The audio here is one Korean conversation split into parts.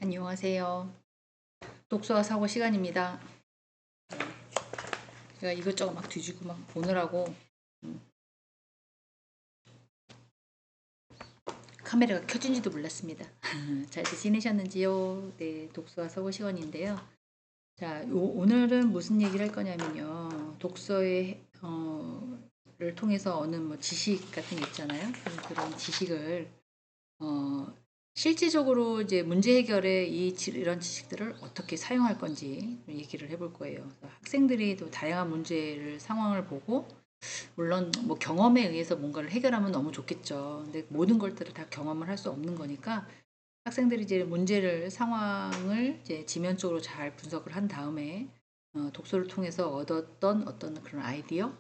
안녕하세요. 독서와 사고 시간입니다. 제가 이것저것 막 뒤지고 막 보느라고 카메라가 켜진지도 몰랐습니다. 잘들 지내셨는지요? 네, 독서와 사고 시간인데요. 자, 오늘은 무슨 얘기를 할 거냐면요. 독서의 를 통해서 얻는 뭐 지식 같은 게 있잖아요. 그런 지식을 어, 실질적으로 이제 문제 해결에 이런 지식들을 어떻게 사용할 건지 얘기를 해볼 거예요. 학생들이 또 다양한 문제를 상황을 보고 물론 뭐 경험에 의해서 뭔가를 해결하면 너무 좋겠죠. 근데 모든 것들을 다 경험을 할 수 없는 거니까 학생들이 이제 문제를 상황을 이제 지면적으로 잘 분석을 한 다음에 독서를 통해서 얻었던 어떤 그런 아이디어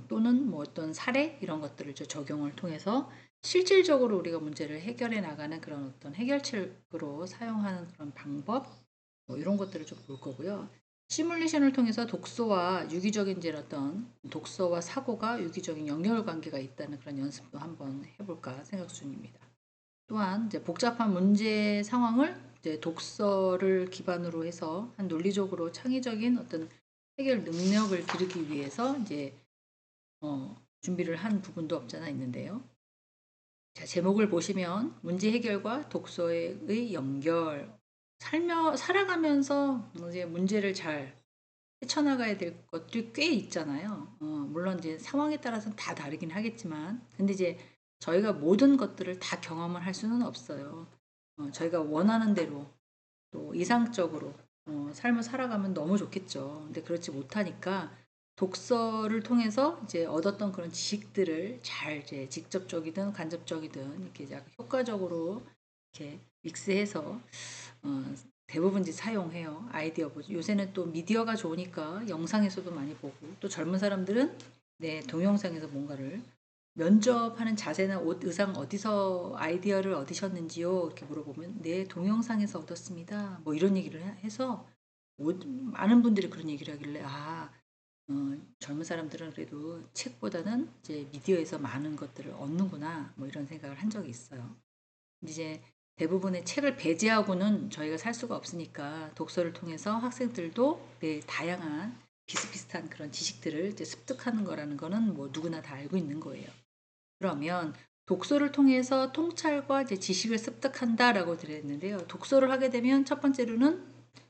또는 뭐 어떤 사례 이런 것들을 적용을 통해서 실질적으로 우리가 문제를 해결해 나가는 그런 어떤 해결책으로 사용하는 그런 방법 뭐 이런 것들을 좀 볼 거고요. 시뮬레이션을 통해서 독서와 유기적인 이제 어떤 독서와 사고가 유기적인 연결 관계가 있다는 그런 연습도 한번 해볼까 생각 중입니다. 또한 이제 복잡한 문제 상황을 이제 독서를 기반으로 해서 한 논리적으로 창의적인 어떤 해결 능력을 기르기 위해서 이제 준비를 한 부분도 없잖아 있는데요. 자, 제목을 보시면 문제 해결과 독서의 연결. 살아가면서 이제 문제를 잘 헤쳐나가야 될 것들이 꽤 있잖아요. 물론 이제 상황에 따라서는 다 다르긴 하겠지만, 근데 이제 저희가 모든 것들을 다 경험을 할 수는 없어요. 저희가 원하는 대로 또 이상적으로 삶을 살아가면 너무 좋겠죠. 근데 그렇지 못하니까 독서를 통해서 이제 얻었던 그런 지식들을 잘 이제 직접적이든 간접적이든 이렇게 약간 효과적으로 이렇게 믹스해서 어, 대부분 이제 사용해요. 아이디어 보죠. 요새는 또 미디어가 좋으니까 영상에서도 많이 보고 또 젊은 사람들은 네, 동영상에서 뭔가를 면접하는 자세나 옷, 의상 어디서 아이디어를 얻으셨는지요? 이렇게 물어보면 네, 동영상에서 얻었습니다. 뭐 이런 얘기를 해서 많은 분들이 그런 얘기를 하길래 젊은 사람들은 그래도 책보다는 이제 미디어에서 많은 것들을 얻는구나. 뭐 이런 생각을 한 적이 있어요. 이제 대부분의 책을 배제하고는 저희가 살 수가 없으니까 독서를 통해서 학생들도 네, 다양한 비슷비슷한 그런 지식들을 이제 습득하는 거라는 거는 뭐 누구나 다 알고 있는 거예요. 그러면 독서를 통해서 통찰과 이제 지식을 습득한다라고 드렸는데요. 독서를 하게 되면 첫 번째로는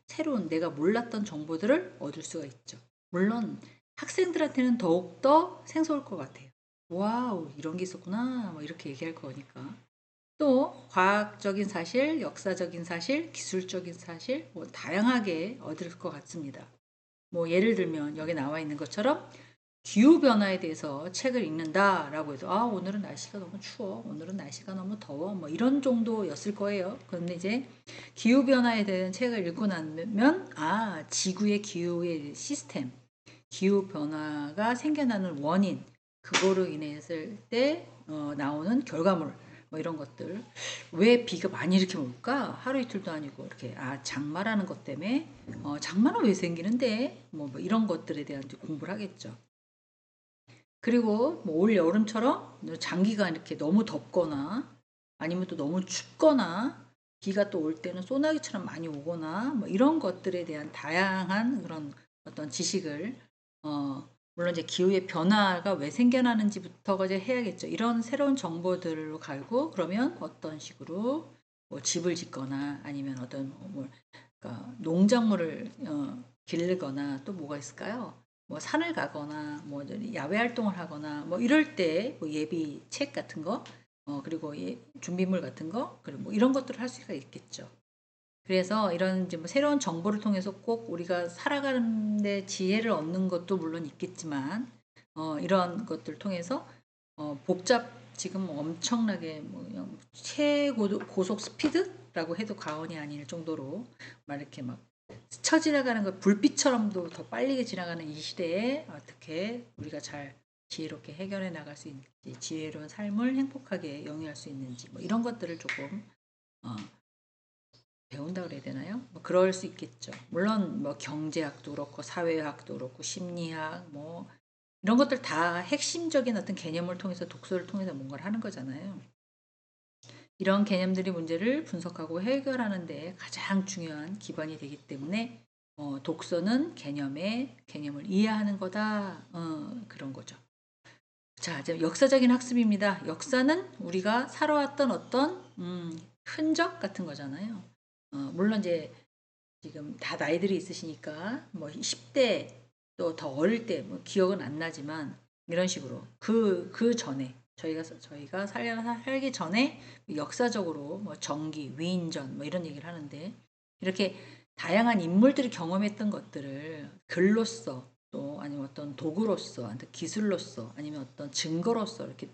새로운 내가 몰랐던 정보들을 얻을 수가 있죠. 물론 학생들한테는 더욱더 생소할 것 같아요. 와우, 이런 게 있었구나. 뭐 이렇게 얘기할 거니까. 또 과학적인 사실, 역사적인 사실, 기술적인 사실, 뭐 다양하게 얻을 것 같습니다. 뭐 예를 들면 여기 나와 있는 것처럼 기후 변화에 대해서 책을 읽는다라고 해도 오늘은 날씨가 너무 추워, 오늘은 날씨가 너무 더워, 뭐 이런 정도였을 거예요. 그런데 이제 기후 변화에 대한 책을 읽고 나면 지구의 기후의 시스템, 기후 변화가 생겨나는 원인, 그거로 인했을 때 나오는 결과물 뭐 이런 것들 왜 비가 많이 이렇게 올까 하루 이틀도 아니고 이렇게 장마라는 것 때문에 장마는 왜 생기는데 뭐 이런 것들에 대한 공부를 하겠죠. 그리고 뭐 올 여름처럼 장기간 이렇게 너무 덥거나 아니면 또 너무 춥거나 비가 또 올 때는 소나기처럼 많이 오거나 뭐 이런 것들에 대한 다양한 그런 어떤 지식을 물론 이제 기후의 변화가 왜 생겨나는지부터가 이제 해야겠죠. 이런 새로운 정보들로 갈고 그러면 어떤 식으로 뭐 집을 짓거나 아니면 어떤 그러니까 농작물을 기르거나 또 뭐가 있을까요? 뭐 산을 가거나 뭐 야외 활동을 하거나 뭐 이럴 때 뭐 예비 책 같은 거 그리고 준비물 같은 거 그리고 뭐 이런 것들을 할 수가 있겠죠. 그래서 이런 이제 뭐 새로운 정보를 통해서 꼭 우리가 살아가는데 지혜를 얻는 것도 물론 있겠지만 이런 것들 통해서 복잡 지금 엄청나게 뭐 최고속 스피드라고 해도 과언이 아닐 정도로 막 이렇게 막 스쳐 지나가는 거 불빛처럼도 더 빨리 지나가는 이 시대에 어떻게 우리가 잘 지혜롭게 해결해 나갈 수 있는지 지혜로운 삶을 행복하게 영위할 수 있는지 뭐 이런 것들을 조금 어, 배운다 그래야 되나요? 뭐 그럴 수 있겠죠. 물론 뭐 경제학도 그렇고 사회학도 그렇고 심리학 뭐 이런 것들 다 핵심적인 어떤 개념을 통해서 독서를 통해서 뭔가를 하는 거잖아요. 이런 개념들이 문제를 분석하고 해결하는 데 가장 중요한 기반이 되기 때문에 독서는 개념을 이해하는 거다. 그런 거죠. 자, 이제 역사적인 학습입니다. 역사는 우리가 살아왔던 어떤 흔적 같은 거잖아요. 물론 이제 지금 다 나이들이 있으시니까 뭐 10대 또 더 어릴 때 뭐 기억은 안 나지만 이런 식으로 그 전에 저희가 살기 전에 역사적으로 뭐 정기, 위인전 뭐 이런 얘기를 하는데 이렇게 다양한 인물들이 경험했던 것들을 글로써 또 아니면 어떤 도구로서 아니면 기술로서 아니면 어떤 증거로서 이렇게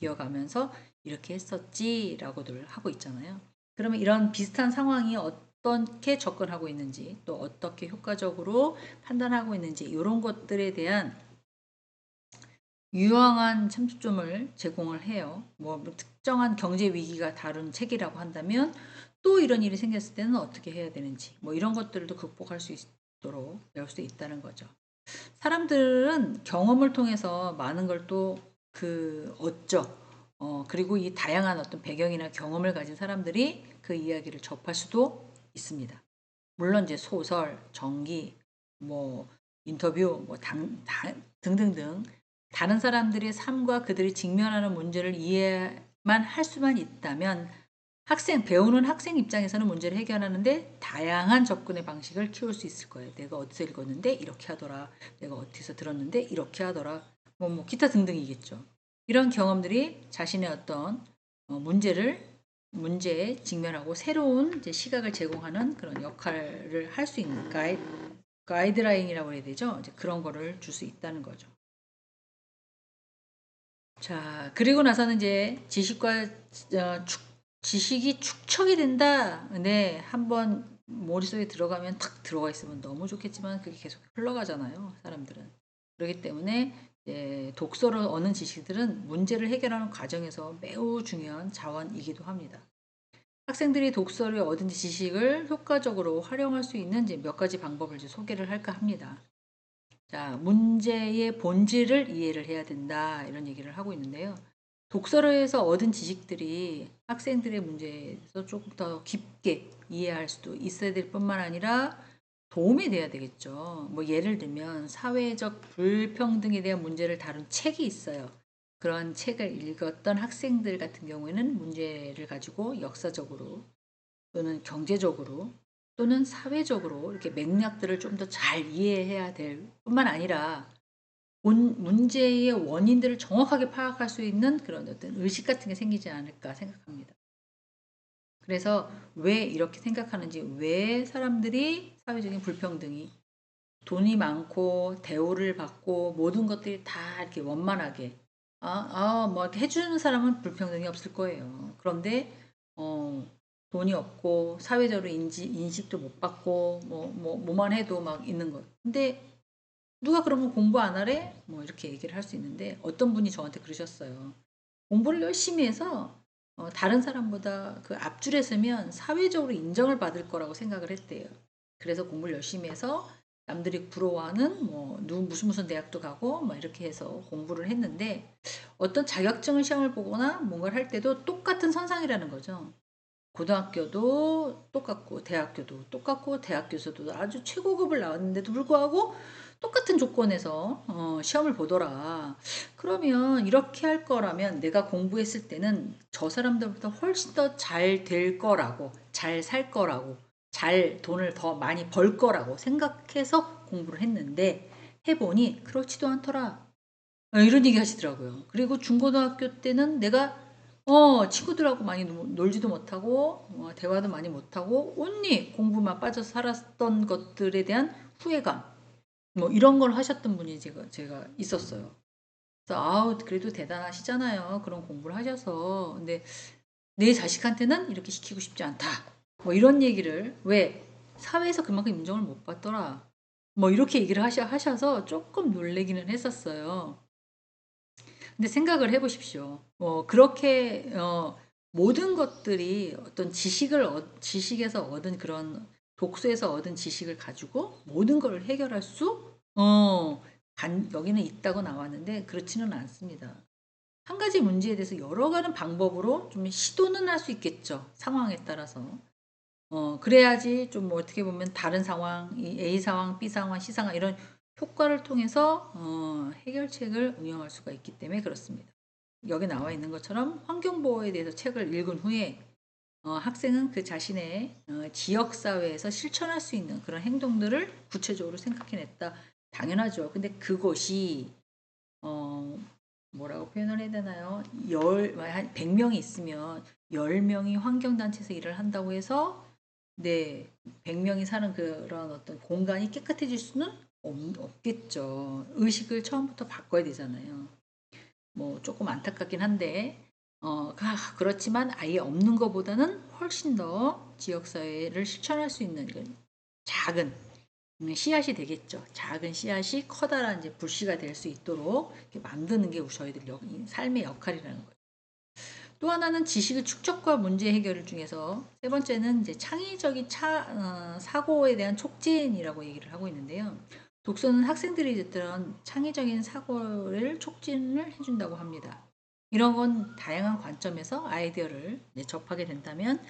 이어가면서 이렇게 했었지라고들 하고 있잖아요. 그러면 이런 비슷한 상황이 어떻게 접근하고 있는지 또 어떻게 효과적으로 판단하고 있는지 이런 것들에 대한 유용한 참조점을 제공을 해요. 뭐 특정한 경제 위기가 다룬 책이라고 한다면 또 이런 일이 생겼을 때는 어떻게 해야 되는지 뭐 이런 것들도 극복할 수 있도록 배울 수 있다는 거죠. 사람들은 경험을 통해서 많은 걸 또 얻죠. 그리고 이 다양한 어떤 배경이나 경험을 가진 사람들이 그 이야기를 접할 수도 있습니다. 물론 이제 소설, 전기, 뭐 인터뷰, 뭐 등등등 다른 사람들의 삶과 그들이 직면하는 문제를 이해만 할 수만 있다면 배우는 학생 입장에서는 문제를 해결하는데 다양한 접근의 방식을 키울 수 있을 거예요. 내가 어디서 읽었는데 이렇게 하더라. 내가 어디서 들었는데 이렇게 하더라. 뭐 기타 등등이겠죠. 이런 경험들이 자신의 어떤 문제에 직면하고 새로운 이제 시각을 제공하는 그런 역할을 할 수 있는 가이드라인이라고 해야 되죠. 이제 그런 거를 줄 수 있다는 거죠. 자, 그리고 나서는 이제 지식이 축적이 된다. 네, 한번 머릿속에 들어가면 탁 들어가 있으면 너무 좋겠지만 그게 계속 흘러가잖아요, 사람들은. 그렇기 때문에 독서를 얻는 지식들은 문제를 해결하는 과정에서 매우 중요한 자원이기도 합니다. 학생들이 독서를 얻은 지식을 효과적으로 활용할 수 있는 이제 몇 가지 방법을 이제 소개를 할까 합니다. 자, 문제의 본질을 이해를 해야 된다. 이런 얘기를 하고 있는데요. 독서에서 얻은 지식들이 학생들의 문제에서 조금 더 깊게 이해할 수도 있어야 될 뿐만 아니라 도움이 돼야 되겠죠. 뭐 예를 들면 사회적 불평등에 대한 문제를 다룬 책이 있어요. 그런 책을 읽었던 학생들 같은 경우에는 문제를 가지고 역사적으로 또는 경제적으로 또는 사회적으로 이렇게 맥락들을 좀 더 잘 이해해야 될 뿐만 아니라 문제의 원인들을 정확하게 파악할 수 있는 그런 어떤 의식 같은 게 생기지 않을까 생각합니다. 그래서 왜 이렇게 생각하는지, 왜 사람들이 사회적인 불평등이 돈이 많고 대우를 받고 모든 것들이 다 이렇게 원만하게 뭐 이렇게 해주는 사람은 불평등이 없을 거예요. 그런데 돈이 없고 사회적으로 인식도 못 받고 뭐만 해도 막 있는 것. 근데 누가 그러면 공부 안 하래? 뭐 이렇게 얘기를 할 수 있는데 어떤 분이 저한테 그러셨어요. 공부를 열심히 해서 다른 사람보다 그 앞줄에 서면 사회적으로 인정을 받을 거라고 생각을 했대요. 그래서 공부를 열심히 해서 남들이 부러워하는 뭐 무슨 대학도 가고 뭐 이렇게 해서 공부를 했는데 어떤 자격증 시험을 보거나 뭔가를 할 때도 똑같은 선상이라는 거죠. 고등학교도 똑같고 대학교도 똑같고 대학교에서도 아주 최고급을 나왔는데도 불구하고 똑같은 조건에서 시험을 보더라. 그러면 이렇게 할 거라면 내가 공부했을 때는 저 사람들보다 훨씬 더 잘 될 거라고, 잘 살 거라고, 잘 돈을 더 많이 벌 거라고 생각해서 공부를 했는데 해보니 그렇지도 않더라. 이런 얘기 하시더라고요. 그리고 중고등학교 때는 내가 친구들하고 많이 놀지도 못하고 대화도 많이 못하고 온리 공부만 빠져서 살았던 것들에 대한 후회감 뭐 이런 걸 하셨던 분이 제가 있었어요. 그래서 아우 그래도 대단하시잖아요. 그런 공부를 하셔서. 근데 내 자식한테는 이렇게 시키고 싶지 않다. 뭐 이런 얘기를 왜 사회에서 그만큼 인정을 못 받더라. 뭐 이렇게 얘기를 하셔서 조금 놀래기는 했었어요. 근데 생각을 해보십시오. 그렇게 모든 것들이 어떤 지식에서 얻은 그런 독서에서 얻은 지식을 가지고 모든 걸 해결할 수 여기는 있다고 나왔는데 그렇지는 않습니다. 한 가지 문제에 대해서 여러 가지 방법으로 좀 시도는 할 수 있겠죠. 상황에 따라서. 그래야지 좀 뭐 어떻게 보면 다른 상황, 이 A 상황, B 상황, C 상황 이런 효과를 통해서 해결책을 운영할 수가 있기 때문에 그렇습니다. 여기 나와 있는 것처럼 환경보호에 대해서 책을 읽은 후에 학생은 그 자신의 지역사회에서 실천할 수 있는 그런 행동들을 구체적으로 생각해냈다. 당연하죠. 근데 그것이 어, 뭐라고 표현을 해야 되나요? 한 100명이 있으면 10명이 환경단체에서 일을 한다고 해서 네, 100명이 사는 그런 어떤 공간이 깨끗해질 수는 없겠죠. 의식을 처음부터 바꿔야 되잖아요. 뭐 조금 안타깝긴 한데 그렇지만 아예 없는 것보다는 훨씬 더 지역사회를 실천할 수 있는 작은 씨앗이 되겠죠. 작은 씨앗이 커다란 이제 불씨가 될 수 있도록 이렇게 만드는 게 저희들 삶의 역할이라는 거예요. 또 하나는 지식의 축적과 문제 해결 중에서 세 번째는 이제 창의적인 사고에 대한 촉진이라고 얘기를 하고 있는데요. 독서는 학생들이 어떤 창의적인 사고를 촉진을 해준다고 합니다. 이런 건 다양한 관점에서 아이디어를 접하게 된다면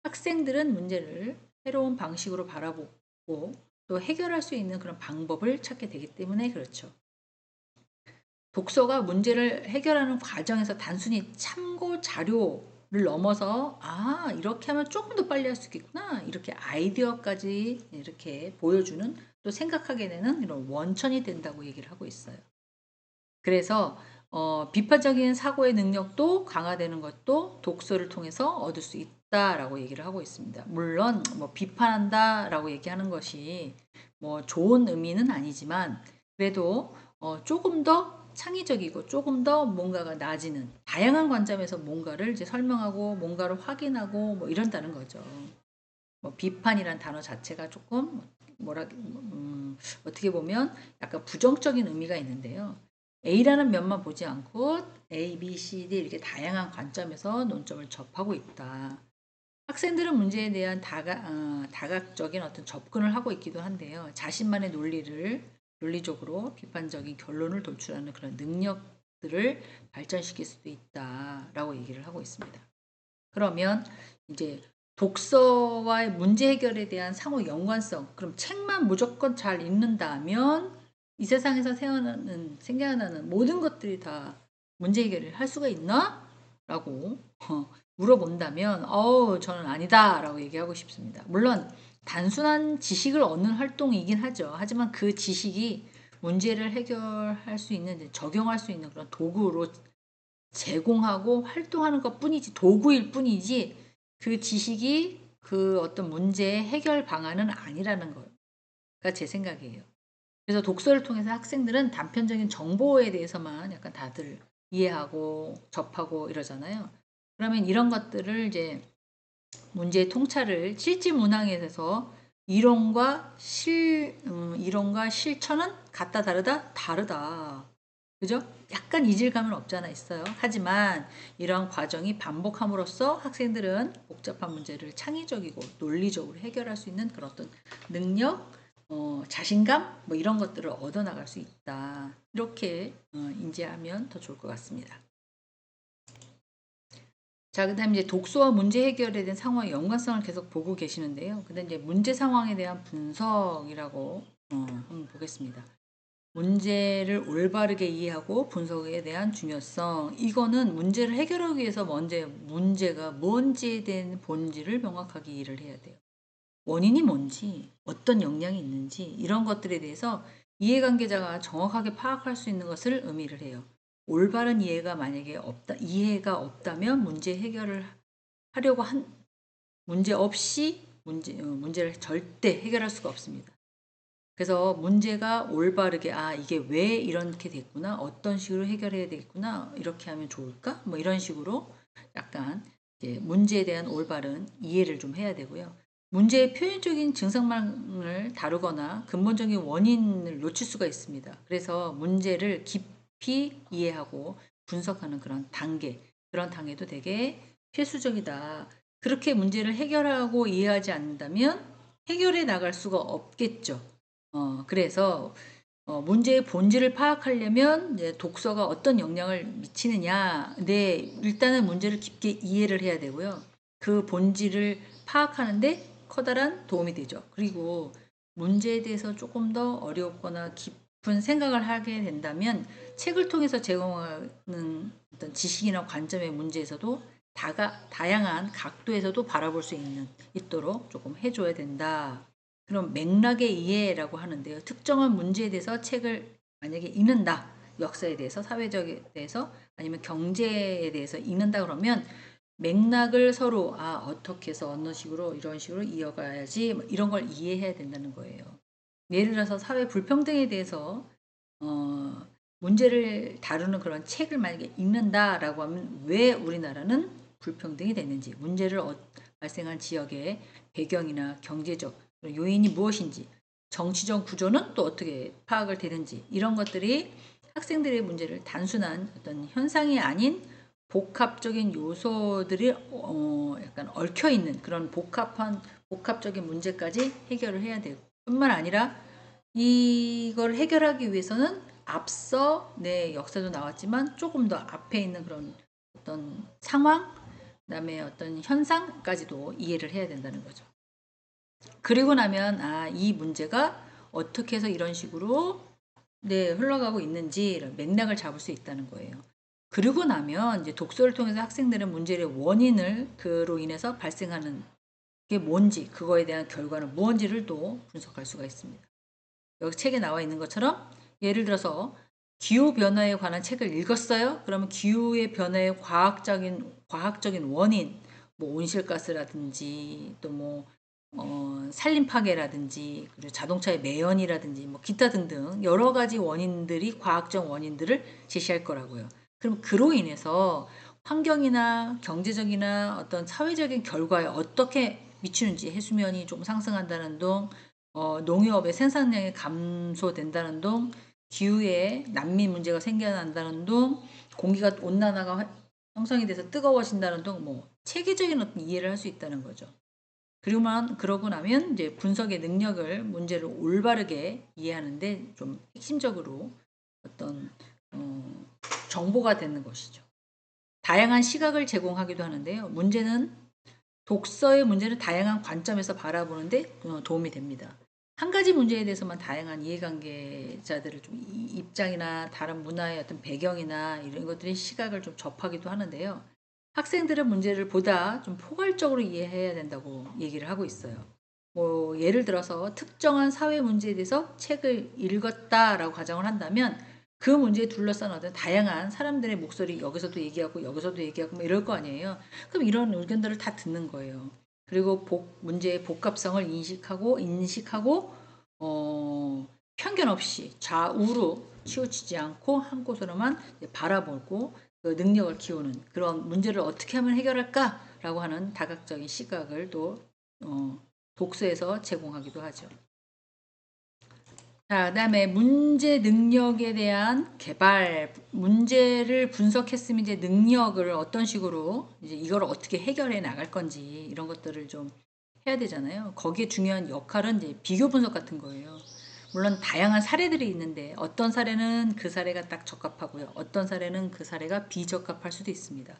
학생들은 문제를 새로운 방식으로 바라보고 또 해결할 수 있는 그런 방법을 찾게 되기 때문에 그렇죠. 독서가 문제를 해결하는 과정에서 단순히 참고 자료를 넘어서 이렇게 하면 조금 더 빨리 할 수 있겠구나 이렇게 아이디어까지 이렇게 보여주는 또 생각하게 되는 이런 원천이 된다고 얘기를 하고 있어요. 그래서 비판적인 사고의 능력도 강화되는 것도 독서를 통해서 얻을 수 있다라고 얘기를 하고 있습니다. 물론 뭐 비판한다라고 얘기하는 것이 뭐 좋은 의미는 아니지만 그래도 조금 더 창의적이고 조금 더 뭔가가 나아지는 다양한 관점에서 뭔가를 이제 설명하고 뭔가를 확인하고 뭐 이런다는 거죠. 뭐 비판이란 단어 자체가 조금 어떻게 보면 약간 부정적인 의미가 있는데요. A라는 면만 보지 않고 A, B, C, D 이렇게 다양한 관점에서 논점을 접하고 있다. 학생들은 문제에 대한 다각적인 어떤 접근을 하고 있기도 한데요. 자신만의 논리적으로 비판적인 결론을 도출하는 그런 능력들을 발전시킬 수도 있다라고 얘기를 하고 있습니다. 그러면 이제 독서와의 문제 해결에 대한 상호 연관성. 그럼 책만 무조건 잘 읽는다면 이 세상에서 생겨나는 모든 것들이 다 문제 해결을 할 수가 있나? 라고 물어본다면 저는 아니다 라고 얘기하고 싶습니다. 물론 단순한 지식을 얻는 활동이긴 하죠. 하지만 그 지식이 문제를 해결할 수 있는 적용할 수 있는 그런 도구로 제공하고 활동하는 것 뿐이지 도구일 뿐이지 그 지식이 그 어떤 문제 해결 방안은 아니라는 거가 제 생각이에요. 그래서 독서를 통해서 학생들은 단편적인 정보에 대해서만 약간 다들 이해하고 접하고 이러잖아요. 그러면 이런 것들을 이제 문제의 통찰을 실질문항에서 이론과 실천은 같다 다르다 다르다. 그죠? 약간 이질감은 없잖아 있어요. 하지만 이러한 과정이 반복함으로써 학생들은 복잡한 문제를 창의적이고 논리적으로 해결할 수 있는 그런 어떤 능력, 자신감 뭐 이런 것들을 얻어나갈 수 있다. 이렇게 인지하면 더 좋을 것 같습니다. 자, 그다음에 이제 독서와 문제 해결에 대한 상황의 연관성을 계속 보고 계시는데요. 근데 이제 문제 상황에 대한 분석이라고 한번 보겠습니다. 문제를 올바르게 이해하고 분석에 대한 중요성. 이거는 문제를 해결하기 위해서 먼저 문제가 뭔지에 대한 본질을 명확하게 이해를 해야 돼요. 원인이 뭔지, 어떤 영향이 있는지 이런 것들에 대해서 이해관계자가 정확하게 파악할 수 있는 것을 의미를 해요. 올바른 이해가 없다면 문제 해결을 하려고 문제 없이 문제를 절대 해결할 수가 없습니다. 그래서 문제가 올바르게 이게 왜 이렇게 됐구나 어떤 식으로 해결해야 되겠구나 이렇게 하면 좋을까 뭐 이런 식으로 약간 이제 문제에 대한 올바른 이해를 좀 해야 되고요. 문제의 표현적인 증상만을 다루거나 근본적인 원인을 놓칠 수가 있습니다. 그래서 문제를 깊이 이해하고 분석하는 그런 단계도 되게 필수적이다. 그렇게 문제를 해결하고 이해하지 않는다면 해결해 나갈 수가 없겠죠. 그래서 문제의 본질을 파악하려면 이제 독서가 어떤 영향을 미치느냐. 네, 일단은 문제를 깊게 이해를 해야 되고요. 그 본질을 파악하는데 커다란 도움이 되죠. 그리고 문제에 대해서 조금 더 어렵거나 깊은 생각을 하게 된다면 책을 통해서 제공하는 어떤 지식이나 관점의 문제에서도 다양한 각도에서도 바라볼 수 있도록 조금 해줘야 된다. 그럼 맥락의 이해라고 하는데요. 특정한 문제에 대해서 책을 만약에 읽는다. 역사에 대해서, 사회적에 대해서, 아니면 경제에 대해서 읽는다 그러면 맥락을 서로 어떻게 해서 어느 식으로 이런 식으로 이어가야지 뭐 이런 걸 이해해야 된다는 거예요. 예를 들어서 사회 불평등에 대해서 문제를 다루는 그런 책을 만약에 읽는다라고 하면 왜 우리나라는 불평등이 됐는지, 문제를 발생한 지역의 배경이나 경제적 요인이 무엇인지, 정치적 구조는 또 어떻게 파악을 되는지, 이런 것들이 학생들의 문제를 단순한 어떤 현상이 아닌 복합적인 요소들이 약간 얽혀 있는 그런 복합적인 문제까지 해결을 해야 되고, 뿐만 아니라 이걸 해결하기 위해서는 앞서 내 역사도 나왔지만 조금 더 앞에 있는 그런 어떤 상황, 그다음에 어떤 현상까지도 이해를 해야 된다는 거죠. 그리고 나면 이 문제가 어떻게 해서 이런 식으로 흘러가고 있는지 맥락을 잡을 수 있다는 거예요. 그리고 나면 이제 독서를 통해서 학생들은 문제의 원인을 그로 인해서 발생하는 게 뭔지, 그거에 대한 결과는 무엇인지를 또 분석할 수가 있습니다. 여기 책에 나와 있는 것처럼 예를 들어서 기후 변화에 관한 책을 읽었어요. 그러면 기후의 변화의 과학적인 원인, 뭐 온실가스라든지 또 뭐 산림 파괴라든지 그리고 자동차의 매연이라든지 뭐 기타 등등 여러 가지 원인들이 과학적 원인들을 제시할 거라고요. 그럼 그로 인해서 환경이나 경제적이나 어떤 사회적인 결과에 어떻게 미치는지, 해수면이 좀 상승한다는 둥, 농업의 생산량이 감소된다는 둥, 기후에 난민 문제가 생겨난다는 둥, 공기가 온난화가 형성이 돼서 뜨거워진다는 둥, 뭐 체계적인 어떤 이해를 할 수 있다는 거죠. 그러고 나면 이제 분석의 능력을, 문제를 올바르게 이해하는데 좀 핵심적으로 어떤 정보가 되는 것이죠. 다양한 시각을 제공하기도 하는데요. 독서의 문제는 다양한 관점에서 바라보는데 도움이 됩니다. 한 가지 문제에 대해서만 다양한 이해관계자들을 좀 입장이나 다른 문화의 어떤 배경이나 이런 것들의 시각을 좀 접하기도 하는데요. 학생들은 문제를 보다 좀 포괄적으로 이해해야 된다고 얘기를 하고 있어요. 뭐 예를 들어서 특정한 사회 문제에 대해서 책을 읽었다라고 가정을 한다면 그 문제에 둘러싼 어떤 다양한 사람들의 목소리, 여기서도 얘기하고 여기서도 얘기하고 뭐 이럴 거 아니에요. 그럼 이런 의견들을 다 듣는 거예요. 그리고 문제의 복합성을 인식하고 편견 없이 좌우로 치우치지 않고 한 곳으로만 바라보고 그 능력을 키우는, 그런 문제를 어떻게 하면 해결할까라고 하는 다각적인 시각을 또 독서에서 제공하기도 하죠. 자, 그다음에 문제 능력에 대한 개발, 문제를 분석했으면 이제 능력을 어떤 식으로 이제 이걸 어떻게 해결해 나갈 건지 이런 것들을 좀 해야 되잖아요. 거기에 중요한 역할은 이제 비교 분석 같은 거예요. 물론 다양한 사례들이 있는데 어떤 사례는 그 사례가 딱 적합하고요. 어떤 사례는 그 사례가 비적합할 수도 있습니다.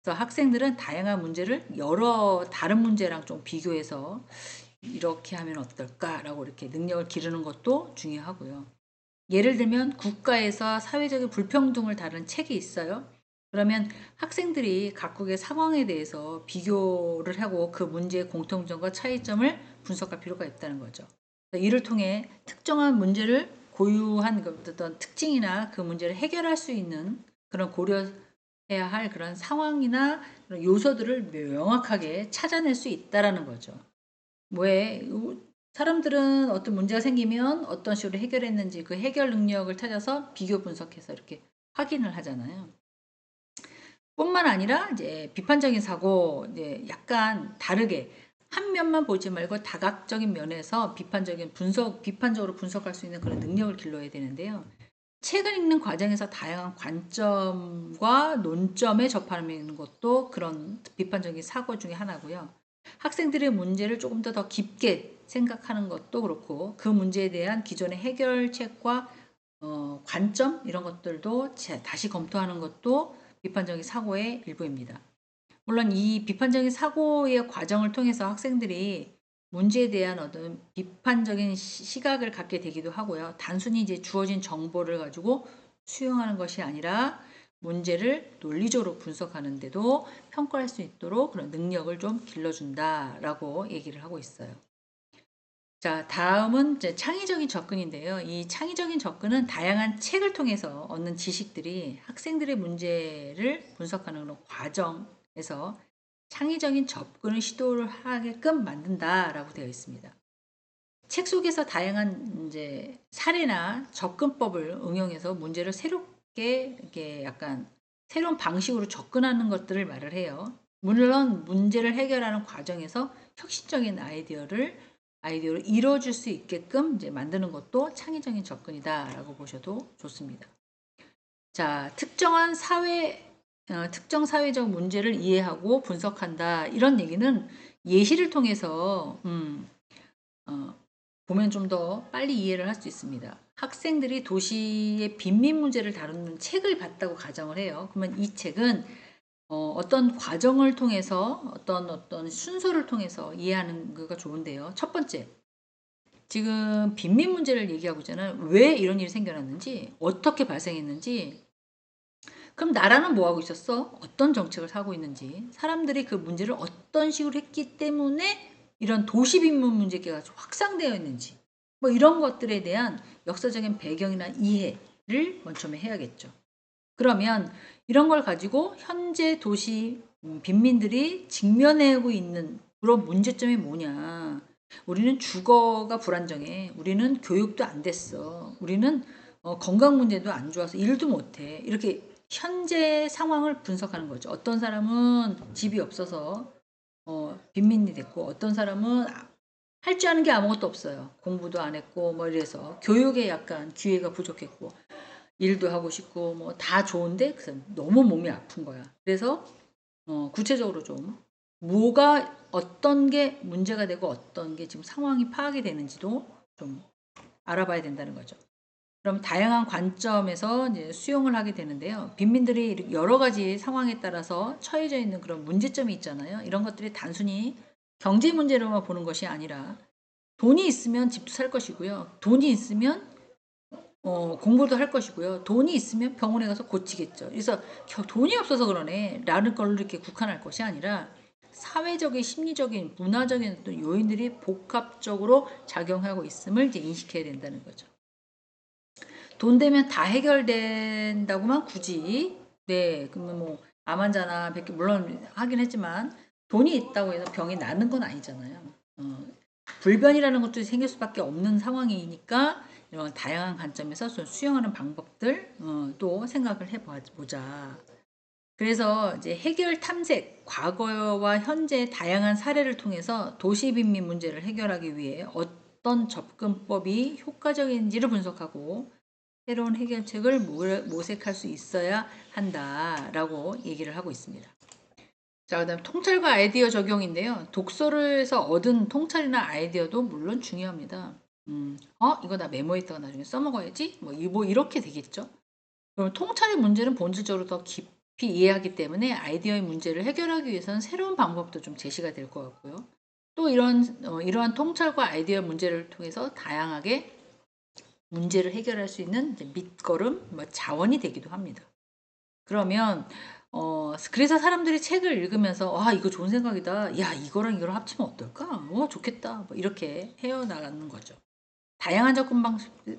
그래서 학생들은 다양한 문제를 여러 다른 문제랑 좀 비교해서 이렇게 하면 어떨까라고 이렇게 능력을 기르는 것도 중요하고요. 예를 들면 국가에서 사회적인 불평등을 다루는 책이 있어요. 그러면 학생들이 각국의 상황에 대해서 비교를 하고 그 문제의 공통점과 차이점을 분석할 필요가 있다는 거죠. 이를 통해 특정한 문제를 고유한 어떤 특징이나 그 문제를 해결할 수 있는 그런 고려해야 할 그런 상황이나 그런 요소들을 명확하게 찾아낼 수 있다라는 거죠. 왜 사람들은 어떤 문제가 생기면 어떤 식으로 해결했는지 그 해결 능력을 찾아서 비교 분석해서 이렇게 확인을 하잖아요. 뿐만 아니라 이제 비판적인 사고, 이제 약간 다르게 한 면만 보지 말고 다각적인 면에서 비판적으로 분석할 수 있는 그런 능력을 길러야 되는데요. 책을 읽는 과정에서 다양한 관점과 논점에 접하는 것도 그런 비판적인 사고 중에 하나고요. 학생들의 문제를 조금 더 깊게 생각하는 것도 그렇고 그 문제에 대한 기존의 해결책과 관점 이런 것들도 다시 검토하는 것도 비판적인 사고의 일부입니다. 물론 이 비판적인 사고의 과정을 통해서 학생들이 문제에 대한 어떤 비판적인 시각을 갖게 되기도 하고요. 단순히 이제 주어진 정보를 가지고 수용하는 것이 아니라 문제를 논리적으로 분석하는데도 평가할 수 있도록 그런 능력을 좀 길러준다라고 얘기를 하고 있어요. 자, 다음은 이제 창의적인 접근인데요. 이 창의적인 접근은 다양한 책을 통해서 얻는 지식들이 학생들의 문제를 분석하는 그런 과정에서 창의적인 접근을 시도를 하게끔 만든다라고 되어 있습니다. 책 속에서 다양한 이제 사례나 접근법을 응용해서 문제를 새롭게 이렇게 약간 새로운 방식으로 접근하는 것들을 말을 해요. 물론 문제를 해결하는 과정에서 혁신적인 아이디어를 이뤄줄 수 있게끔 이제 만드는 것도 창의적인 접근이다라고 보셔도 좋습니다. 자, 특정 사회적 문제를 이해하고 분석한다. 이런 얘기는 예시를 통해서 보면 좀 더 빨리 이해를 할 수 있습니다. 학생들이 도시의 빈민 문제를 다루는 책을 봤다고 가정을 해요. 그러면 이 책은 어떤 과정을 통해서 어떤 순서를 통해서 이해하는 거가 좋은데요. 첫 번째, 지금 빈민 문제를 얘기하고 있잖아요. 왜 이런 일이 생겨났는지, 어떻게 발생했는지, 그럼 나라는 뭐 하고 있었어? 어떤 정책을 하고 있는지, 사람들이 그 문제를 어떤 식으로 했기 때문에 이런 도시 빈민 문제가 확산되어 있는지, 뭐 이런 것들에 대한 역사적인 배경이나 이해를 먼저 해야겠죠. 그러면 이런 걸 가지고 현재 도시 빈민들이 직면하고 있는 그런 문제점이 뭐냐. 우리는 주거가 불안정해. 우리는 교육도 안 됐어. 우리는 건강 문제도 안 좋아서 일도 못해. 이렇게 현재 상황을 분석하는 거죠. 어떤 사람은 집이 없어서 빈민이 됐고 어떤 사람은 할 줄 아는 게 아무것도 없어요. 공부도 안 했고 뭐 이래서 교육에 약간 기회가 부족했고 일도 하고 싶고 뭐 다 좋은데 너무 몸이 아픈 거야. 그래서 구체적으로 좀 뭐가 어떤 게 문제가 되고 어떤 게 지금 상황이 파악이 되는지도 좀 알아봐야 된다는 거죠. 그럼 다양한 관점에서 이제 수용을 하게 되는데요. 빈민들이 여러 가지 상황에 따라서 처해져 있는 그런 문제점이 있잖아요. 이런 것들이 단순히 경제 문제로만 보는 것이 아니라 돈이 있으면 집도 살 것이고요. 돈이 있으면 공부도 할 것이고요. 돈이 있으면 병원에 가서 고치겠죠. 그래서 돈이 없어서 그러네 라는 걸로 이렇게 국한할 것이 아니라 사회적인, 심리적인, 문화적인 어떤 요인들이 복합적으로 작용하고 있음을 이제 인식해야 된다는 거죠. 돈 되면 다 해결된다고만 굳이 그러면 뭐 암 환자나 물론 하긴 했지만 돈이 있다고 해서 병이 나는 건 아니잖아요. 불변이라는 것도 생길 수밖에 없는 상황이니까 이런 다양한 관점에서 수용하는 방법들 또 생각을 해보자. 그래서 이제 해결 탐색, 과거와 현재 다양한 사례를 통해서 도시 빈민 문제를 해결하기 위해 어떤 접근법이 효과적인지를 분석하고 새로운 해결책을 모색할 수 있어야 한다라고 얘기를 하고 있습니다. 자, 그다음 통찰과 아이디어 적용인데요. 독서를해서 얻은 통찰이나 아이디어도 물론 중요합니다. 이거 나 메모했다가 나중에 써먹어야지. 뭐 이렇게 되겠죠. 그럼 통찰의 문제는 본질적으로 더 깊이 이해하기 때문에 아이디어의 문제를 해결하기 위해서는 새로운 방법도 좀 제시가 될 것 같고요. 또 이러한 통찰과 아이디어 문제를 통해서 다양하게 문제를 해결할 수 있는 밑거름, 자원이 되기도 합니다. 그러면 그래서 사람들이 책을 읽으면서 이거 좋은 생각이다. 야, 이거랑 합치면 어떨까? 좋겠다. 뭐 이렇게 헤어나가는 거죠. 다양한 접근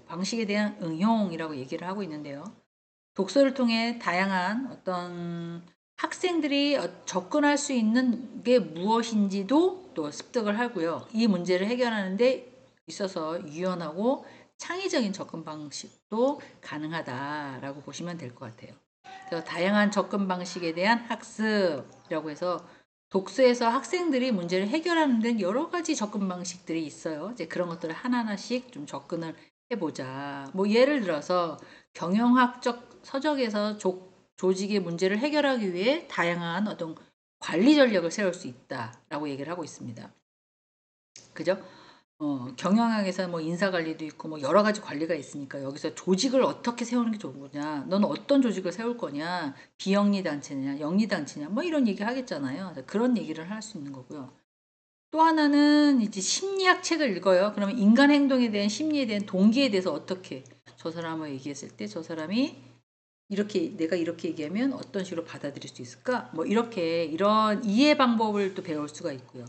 방식에 대한 응용이라고 얘기를 하고 있는데요. 독서를 통해 다양한 어떤 학생들이 접근할 수 있는 게 무엇인지도 또 습득을 하고요. 이 문제를 해결하는 데 있어서 유연하고 창의적인 접근 방식도 가능하다라고 보시면 될 것 같아요. 그래서 다양한 접근 방식에 대한 학습이라고 해서 독서에서 학생들이 문제를 해결하는 데는 여러 가지 접근 방식들이 있어요. 이제 그런 것들을 하나하나씩 좀 접근을 해보자. 뭐 예를 들어서 경영학적 서적에서 조직의 문제를 해결하기 위해 다양한 어떤 관리 전략을 세울 수 있다라고 얘기를 하고 있습니다. 그죠? 경영학에서 뭐 인사관리도 있고 뭐 여러 가지 관리가 있으니까 여기서 조직을 어떻게 세우는 게 좋은 거냐, 너는 어떤 조직을 세울 거냐, 비영리 단체냐, 영리 단체냐, 뭐 이런 얘기 하겠잖아요. 그런 얘기를 할 수 있는 거고요. 또 하나는 이제 심리학 책을 읽어요. 그러면 인간 행동에 대한 심리에 대한 동기에 대해서 어떻게 저 사람을 얘기했을 때 저 사람이 이렇게 내가 이렇게 얘기하면 어떤 식으로 받아들일 수 있을까? 뭐 이렇게 이런 이해 방법을 또 배울 수가 있고요.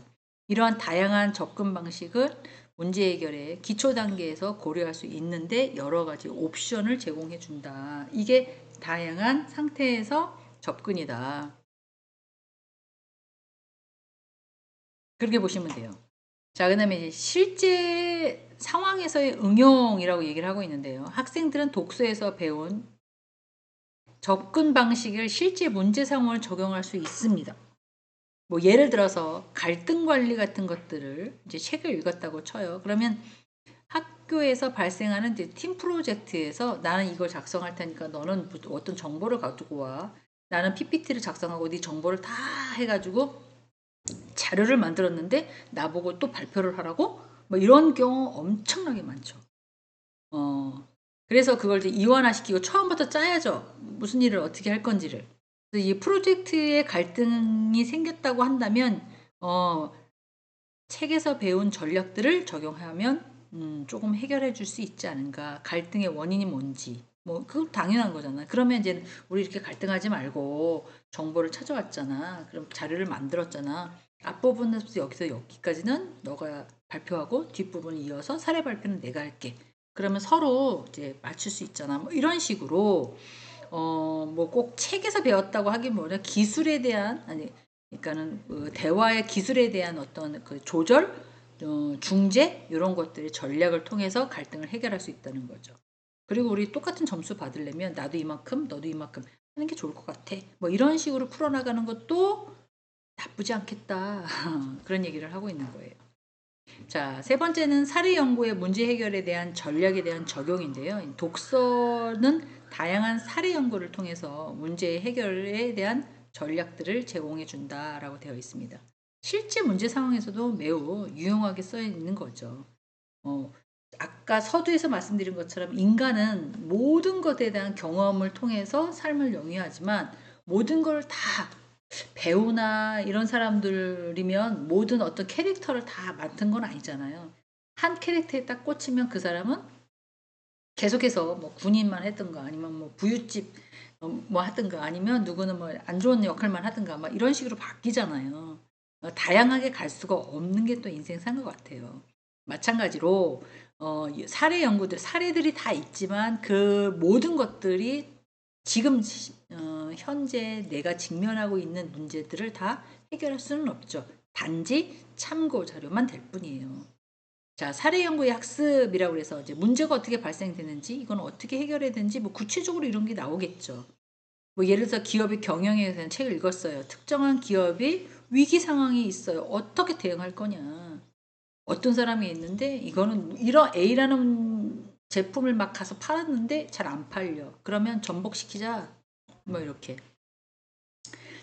이러한 다양한 접근 방식을 문제 해결의 기초 단계에서 고려할 수 있는데 여러 가지 옵션을 제공해 준다. 이게 다양한 상태에서 접근이다. 그렇게 보시면 돼요. 자, 그다음에 이제 실제 상황에서의 응용이라고 얘기를 하고 있는데요. 학생들은 독서에서 배운 접근 방식을 실제 문제 상황을 적용할 수 있습니다. 뭐 예를 들어서 갈등 관리 같은 것들을 이제 책을 읽었다고 쳐요. 그러면 학교에서 발생하는 이제 팀 프로젝트에서 나는 이걸 작성할 테니까 너는 어떤 정보를 가지고 와. 나는 PPT를 작성하고 네 정보를 다 해가지고 자료를 만들었는데 나보고 또 발표를 하라고? 뭐 이런 경우 엄청나게 많죠. 그래서 그걸 이제 이완화시키고 처음부터 짜야죠. 무슨 일을 어떻게 할 건지를. 그래서 이 프로젝트에 갈등이 생겼다고 한다면 책에서 배운 전략들을 적용하면 조금 해결해 줄 수 있지 않은가. 갈등의 원인이 뭔지. 뭐 그거 당연한 거잖아. 그러면 이제 우리 이렇게 갈등하지 말고 정보를 찾아왔잖아. 그럼 자료를 만들었잖아. 앞부분에서 여기서 여기까지는 너가 발표하고 뒷부분 이어서 사례 발표는 내가 할게. 그러면 서로 이제 맞출 수 있잖아. 뭐 이런 식으로 뭐 꼭 책에서 배웠다고 하기보다 기술에 대한 아니 그러니까는 그 대화의 기술에 대한 어떤 그 조절, 중재 이런 것들의 전략을 통해서 갈등을 해결할 수 있다는 거죠. 그리고 우리 똑같은 점수 받으려면 나도 이만큼, 너도 이만큼 하는 게 좋을 것 같아. 뭐 이런 식으로 풀어나가는 것도 나쁘지 않겠다. 그런 얘기를 하고 있는 거예요. 자, 세 번째는 사례 연구의 문제 해결에 대한 전략에 대한 적용인데요. 독서는 다양한 사례 연구를 통해서 문제 해결에 대한 전략들을 제공해 준다라고 되어 있습니다. 실제 문제 상황에서도 매우 유용하게 써 있는 거죠. 아까 서두에서 말씀드린 것처럼 인간은 모든 것에 대한 경험을 통해서 삶을 영위하지만 모든 걸 다 배우나 이런 사람들이면 모든 어떤 캐릭터를 다 맡은 건 아니잖아요. 한 캐릭터에 딱 꽂히면 그 사람은 계속해서 뭐 군인만 했던가 아니면 뭐 부잣집 뭐 하든가 아니면 누구는 뭐 안 좋은 역할만 하든가 막 이런 식으로 바뀌잖아요. 다양하게 갈 수가 없는 게 또 인생 산 것 같아요. 마찬가지로 사례 연구들 사례들이 다 있지만 그 모든 것들이 지금 현재 내가 직면하고 있는 문제들을 다 해결할 수는 없죠. 단지 참고 자료만 될 뿐이에요. 자, 사례 연구의 학습이라고 해서 이제 문제가 어떻게 발생되는지, 이건 어떻게 해결해야 되는지, 뭐 구체적으로 이런 게 나오겠죠. 뭐 예를 들어서 기업의 경영에 대한 책을 읽었어요. 특정한 기업이 위기 상황이 있어요. 어떻게 대응할 거냐. 어떤 사람이 있는데 이거는 이런 A라는 제품을 막 가서 팔았는데 잘 안 팔려. 그러면 전복시키자. 뭐 이렇게.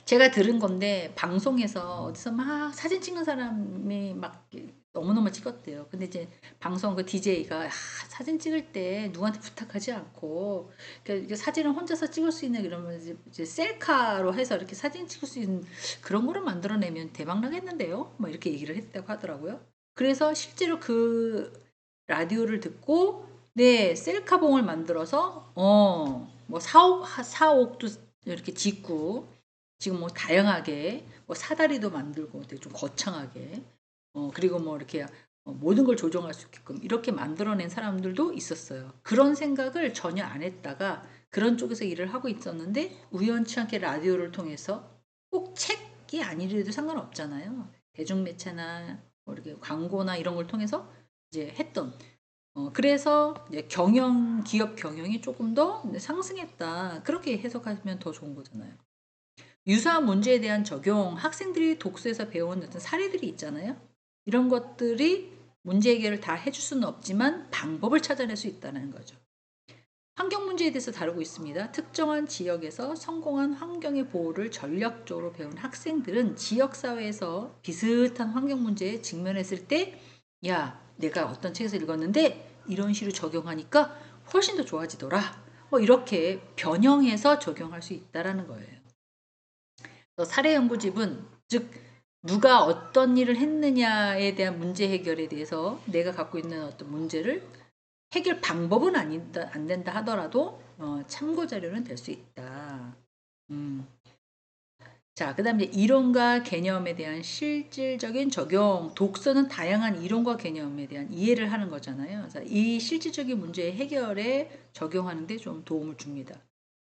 제가 들은 건데 방송에서 어디서 막 사진 찍는 사람이 막 너무너무 찍었대요. 근데 이제 방송 그 DJ가 사진 찍을 때 누구한테 부탁하지 않고 그러니까 사진을 혼자서 찍을 수 있는 이러면 이제 셀카로 해서 이렇게 사진 찍을 수 있는 그런 거를 만들어내면 대박 나겠는데요. 뭐 이렇게 얘기를 했다고 하더라고요. 그래서 실제로 그 라디오를 듣고 네 셀카봉을 만들어서 뭐 4억도 이렇게 짓고 지금 뭐 다양하게 뭐 사다리도 만들고 되게 좀 거창하게 그리고 뭐 이렇게 모든 걸 조정할 수 있게끔 이렇게 만들어낸 사람들도 있었어요. 그런 생각을 전혀 안 했다가 그런 쪽에서 일을 하고 있었는데 우연치 않게 라디오를 통해서 꼭 책이 아니래도 상관없잖아요. 대중매체나 뭐 이렇게 광고나 이런 걸 통해서 이제 했던 그래서 이제 기업 경영이 조금 더 상승했다. 그렇게 해석하면 더 좋은 거잖아요. 유사한 문제에 대한 적용, 학생들이 독서에서 배운 어떤 사례들이 있잖아요. 이런 것들이 문제 해결을 다 해줄 수는 없지만 방법을 찾아낼 수 있다는 거죠. 환경 문제에 대해서 다루고 있습니다. 특정한 지역에서 성공한 환경의 보호를 전략적으로 배운 학생들은 지역사회에서 비슷한 환경 문제에 직면했을 때, 야, 내가 어떤 책에서 읽었는데 이런 식으로 적용하니까 훨씬 더 좋아지더라. 뭐 이렇게 변형해서 적용할 수 있다라는 거예요. 사례 연구집은 즉 누가 어떤 일을 했느냐에 대한 문제 해결에 대해서 내가 갖고 있는 어떤 문제를 해결 방법은 안 된다 하더라도 참고 자료는 될 수 있다. 자, 그 다음에 이론과 개념에 대한 실질적인 적용. 독서는 다양한 이론과 개념에 대한 이해를 하는 거잖아요. 이 실질적인 문제의 해결에 적용하는 데 좀 도움을 줍니다.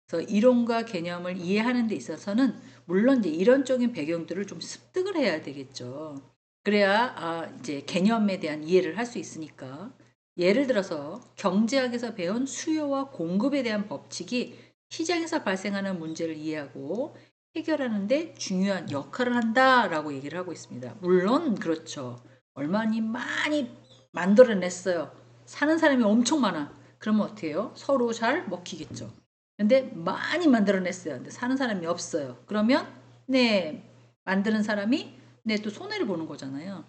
그래서 이론과 개념을 이해하는 데 있어서는 물론 이제 이론적인 배경들을 좀 습득을 해야 되겠죠. 그래야 이제 개념에 대한 이해를 할 수 있으니까. 예를 들어서 경제학에서 배운 수요와 공급에 대한 법칙이 시장에서 발생하는 문제를 이해하고 해결하는데 중요한 역할을 한다라고 얘기를 하고 있습니다. 물론 그렇죠. 얼마니 많이 만들어냈어요. 사는 사람이 엄청 많아. 그러면 어떻게 해요? 서로 잘 먹히겠죠. 근데 많이 만들어냈어요. 근데 사는 사람이 없어요. 그러면 네, 만드는 사람이 네, 또 손해를 보는 거잖아요.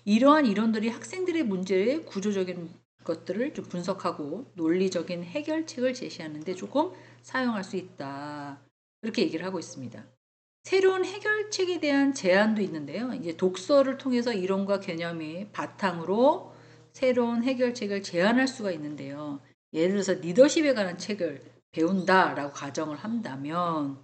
이러한 이론들이 학생들의 문제의 구조적인 것들을 좀 분석하고 논리적인 해결책을 제시하는데 조금 사용할 수 있다. 이렇게 얘기를 하고 있습니다. 새로운 해결책에 대한 제안도 있는데요. 이제 독서를 통해서 이론과 개념이 바탕으로 새로운 해결책을 제안할 수가 있는데요. 예를 들어서 리더십에 관한 책을 배운다라고 가정을 한다면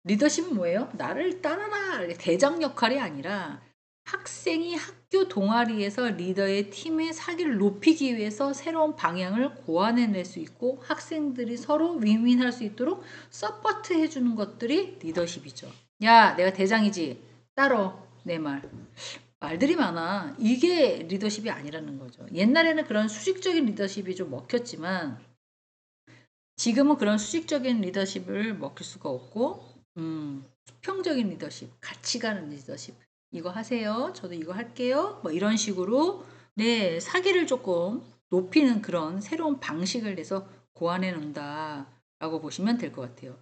리더십은 뭐예요? 나를 따라라 대장 역할이 아니라 학생이 학교 동아리에서 리더의 팀의 사기를 높이기 위해서 새로운 방향을 고안해낼 수 있고 학생들이 서로 윈윈할 수 있도록 서포트 해주는 것들이 리더십이죠. 야, 내가 대장이지. 따러 내 말. 말들이 많아. 이게 리더십이 아니라는 거죠. 옛날에는 그런 수직적인 리더십이 좀 먹혔지만 지금은 그런 수직적인 리더십을 먹힐 수가 없고 수평적인 리더십, 같이 가는 리더십. 이거 하세요. 저도 이거 할게요. 뭐 이런 식으로 네, 사기를 조금 높이는 그런 새로운 방식을 내서 고안해 놓는다라고 보시면 될 것 같아요.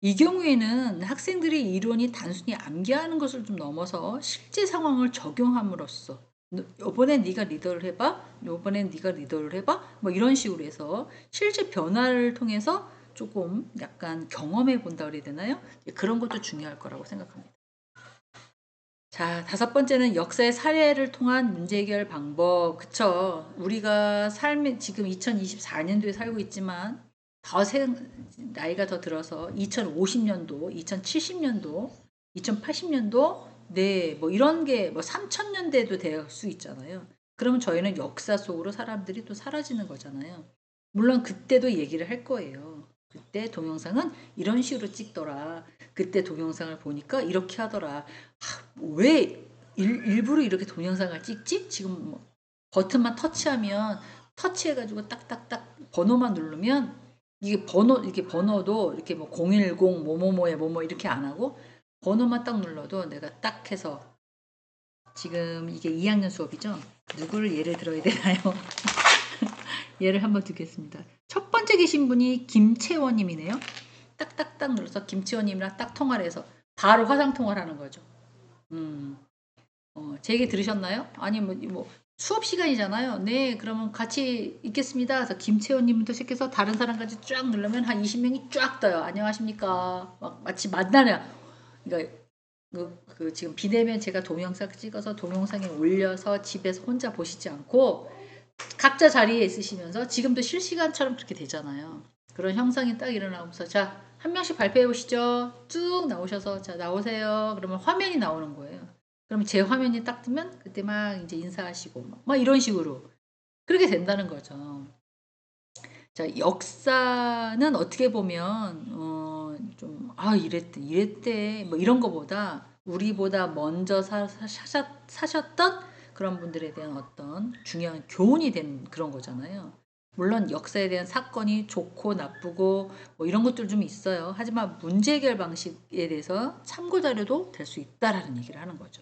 이 경우에는 학생들이 이론이 단순히 암기하는 것을 좀 넘어서 실제 상황을 적용함으로써 이번엔 네가 리더를 해봐, 이번엔 네가 리더를 해봐, 뭐 이런 식으로 해서 실제 변화를 통해서 조금 약간 경험해 본다 그래야 되나요? 그런 것도 중요할 거라고 생각합니다. 자, 5번째는 역사의 사례를 통한 문제 해결 방법. 그쵸? 우리가 지금 2024년도에 살고 있지만 나이가 더 들어서 2050년도, 2070년도, 2080년도, 네, 뭐 이런 게 뭐 3000년대도 될 수 있잖아요. 그러면 저희는 역사 속으로 사람들이 또 사라지는 거잖아요. 물론 그때도 얘기를 할 거예요. 그때 동영상은 이런 식으로 찍더라. 그때 동영상을 보니까 이렇게 하더라. 왜 일부러 이렇게 동영상을 찍지? 지금 뭐 버튼만 터치하면 터치해가지고 딱딱딱 번호만 누르면 이게 번호도 이렇게 뭐 010 뭐뭐뭐에 뭐뭐 이렇게 안 하고 번호만 딱 눌러도 내가 딱 해서 지금 이게 2학년 수업이죠? 누구를 예를 들어야 되나요? 예를 한번 듣겠습니다. 첫 번째 계신 분이 김채원님이네요. 딱딱딱 눌러서 김채원님이랑 딱 통화를 해서 바로 화상 통화를 하는 거죠. 제 얘기 들으셨나요? 아니 뭐 수업 시간이잖아요. 네, 그러면 같이 있겠습니다. 그래서 김채원님부터 시작해서 다른 사람까지 쫙 누르면 한 20명이 쫙 떠요. 안녕하십니까? 막 마치 만나는. 그러니까 지금 비대면 제가 동영상 찍어서 동영상에 올려서 집에서 혼자 보시지 않고 각자 자리에 있으시면서 지금도 실시간처럼 그렇게 되잖아요. 그런 형상이 딱 일어나면서 자, 한 명씩 발표해 보시죠. 쭉 나오셔서 자, 나오세요. 그러면 화면이 나오는 거예요. 그럼 제 화면이 딱 뜨면 그때 막 이제 인사하시고 막 이런 식으로 그렇게 된다는 거죠. 자, 역사는 어떻게 보면 이랬대 뭐 이런 거보다 우리보다 먼저 사셨던 그런 분들에 대한 어떤 중요한 교훈이 되는 그런 거잖아요. 물론 역사에 대한 사건이 좋고 나쁘고 뭐 이런 것들 좀 있어요. 하지만 문제 해결 방식에 대해서 참고 자료도 될 수 있다라는 얘기를 하는 거죠.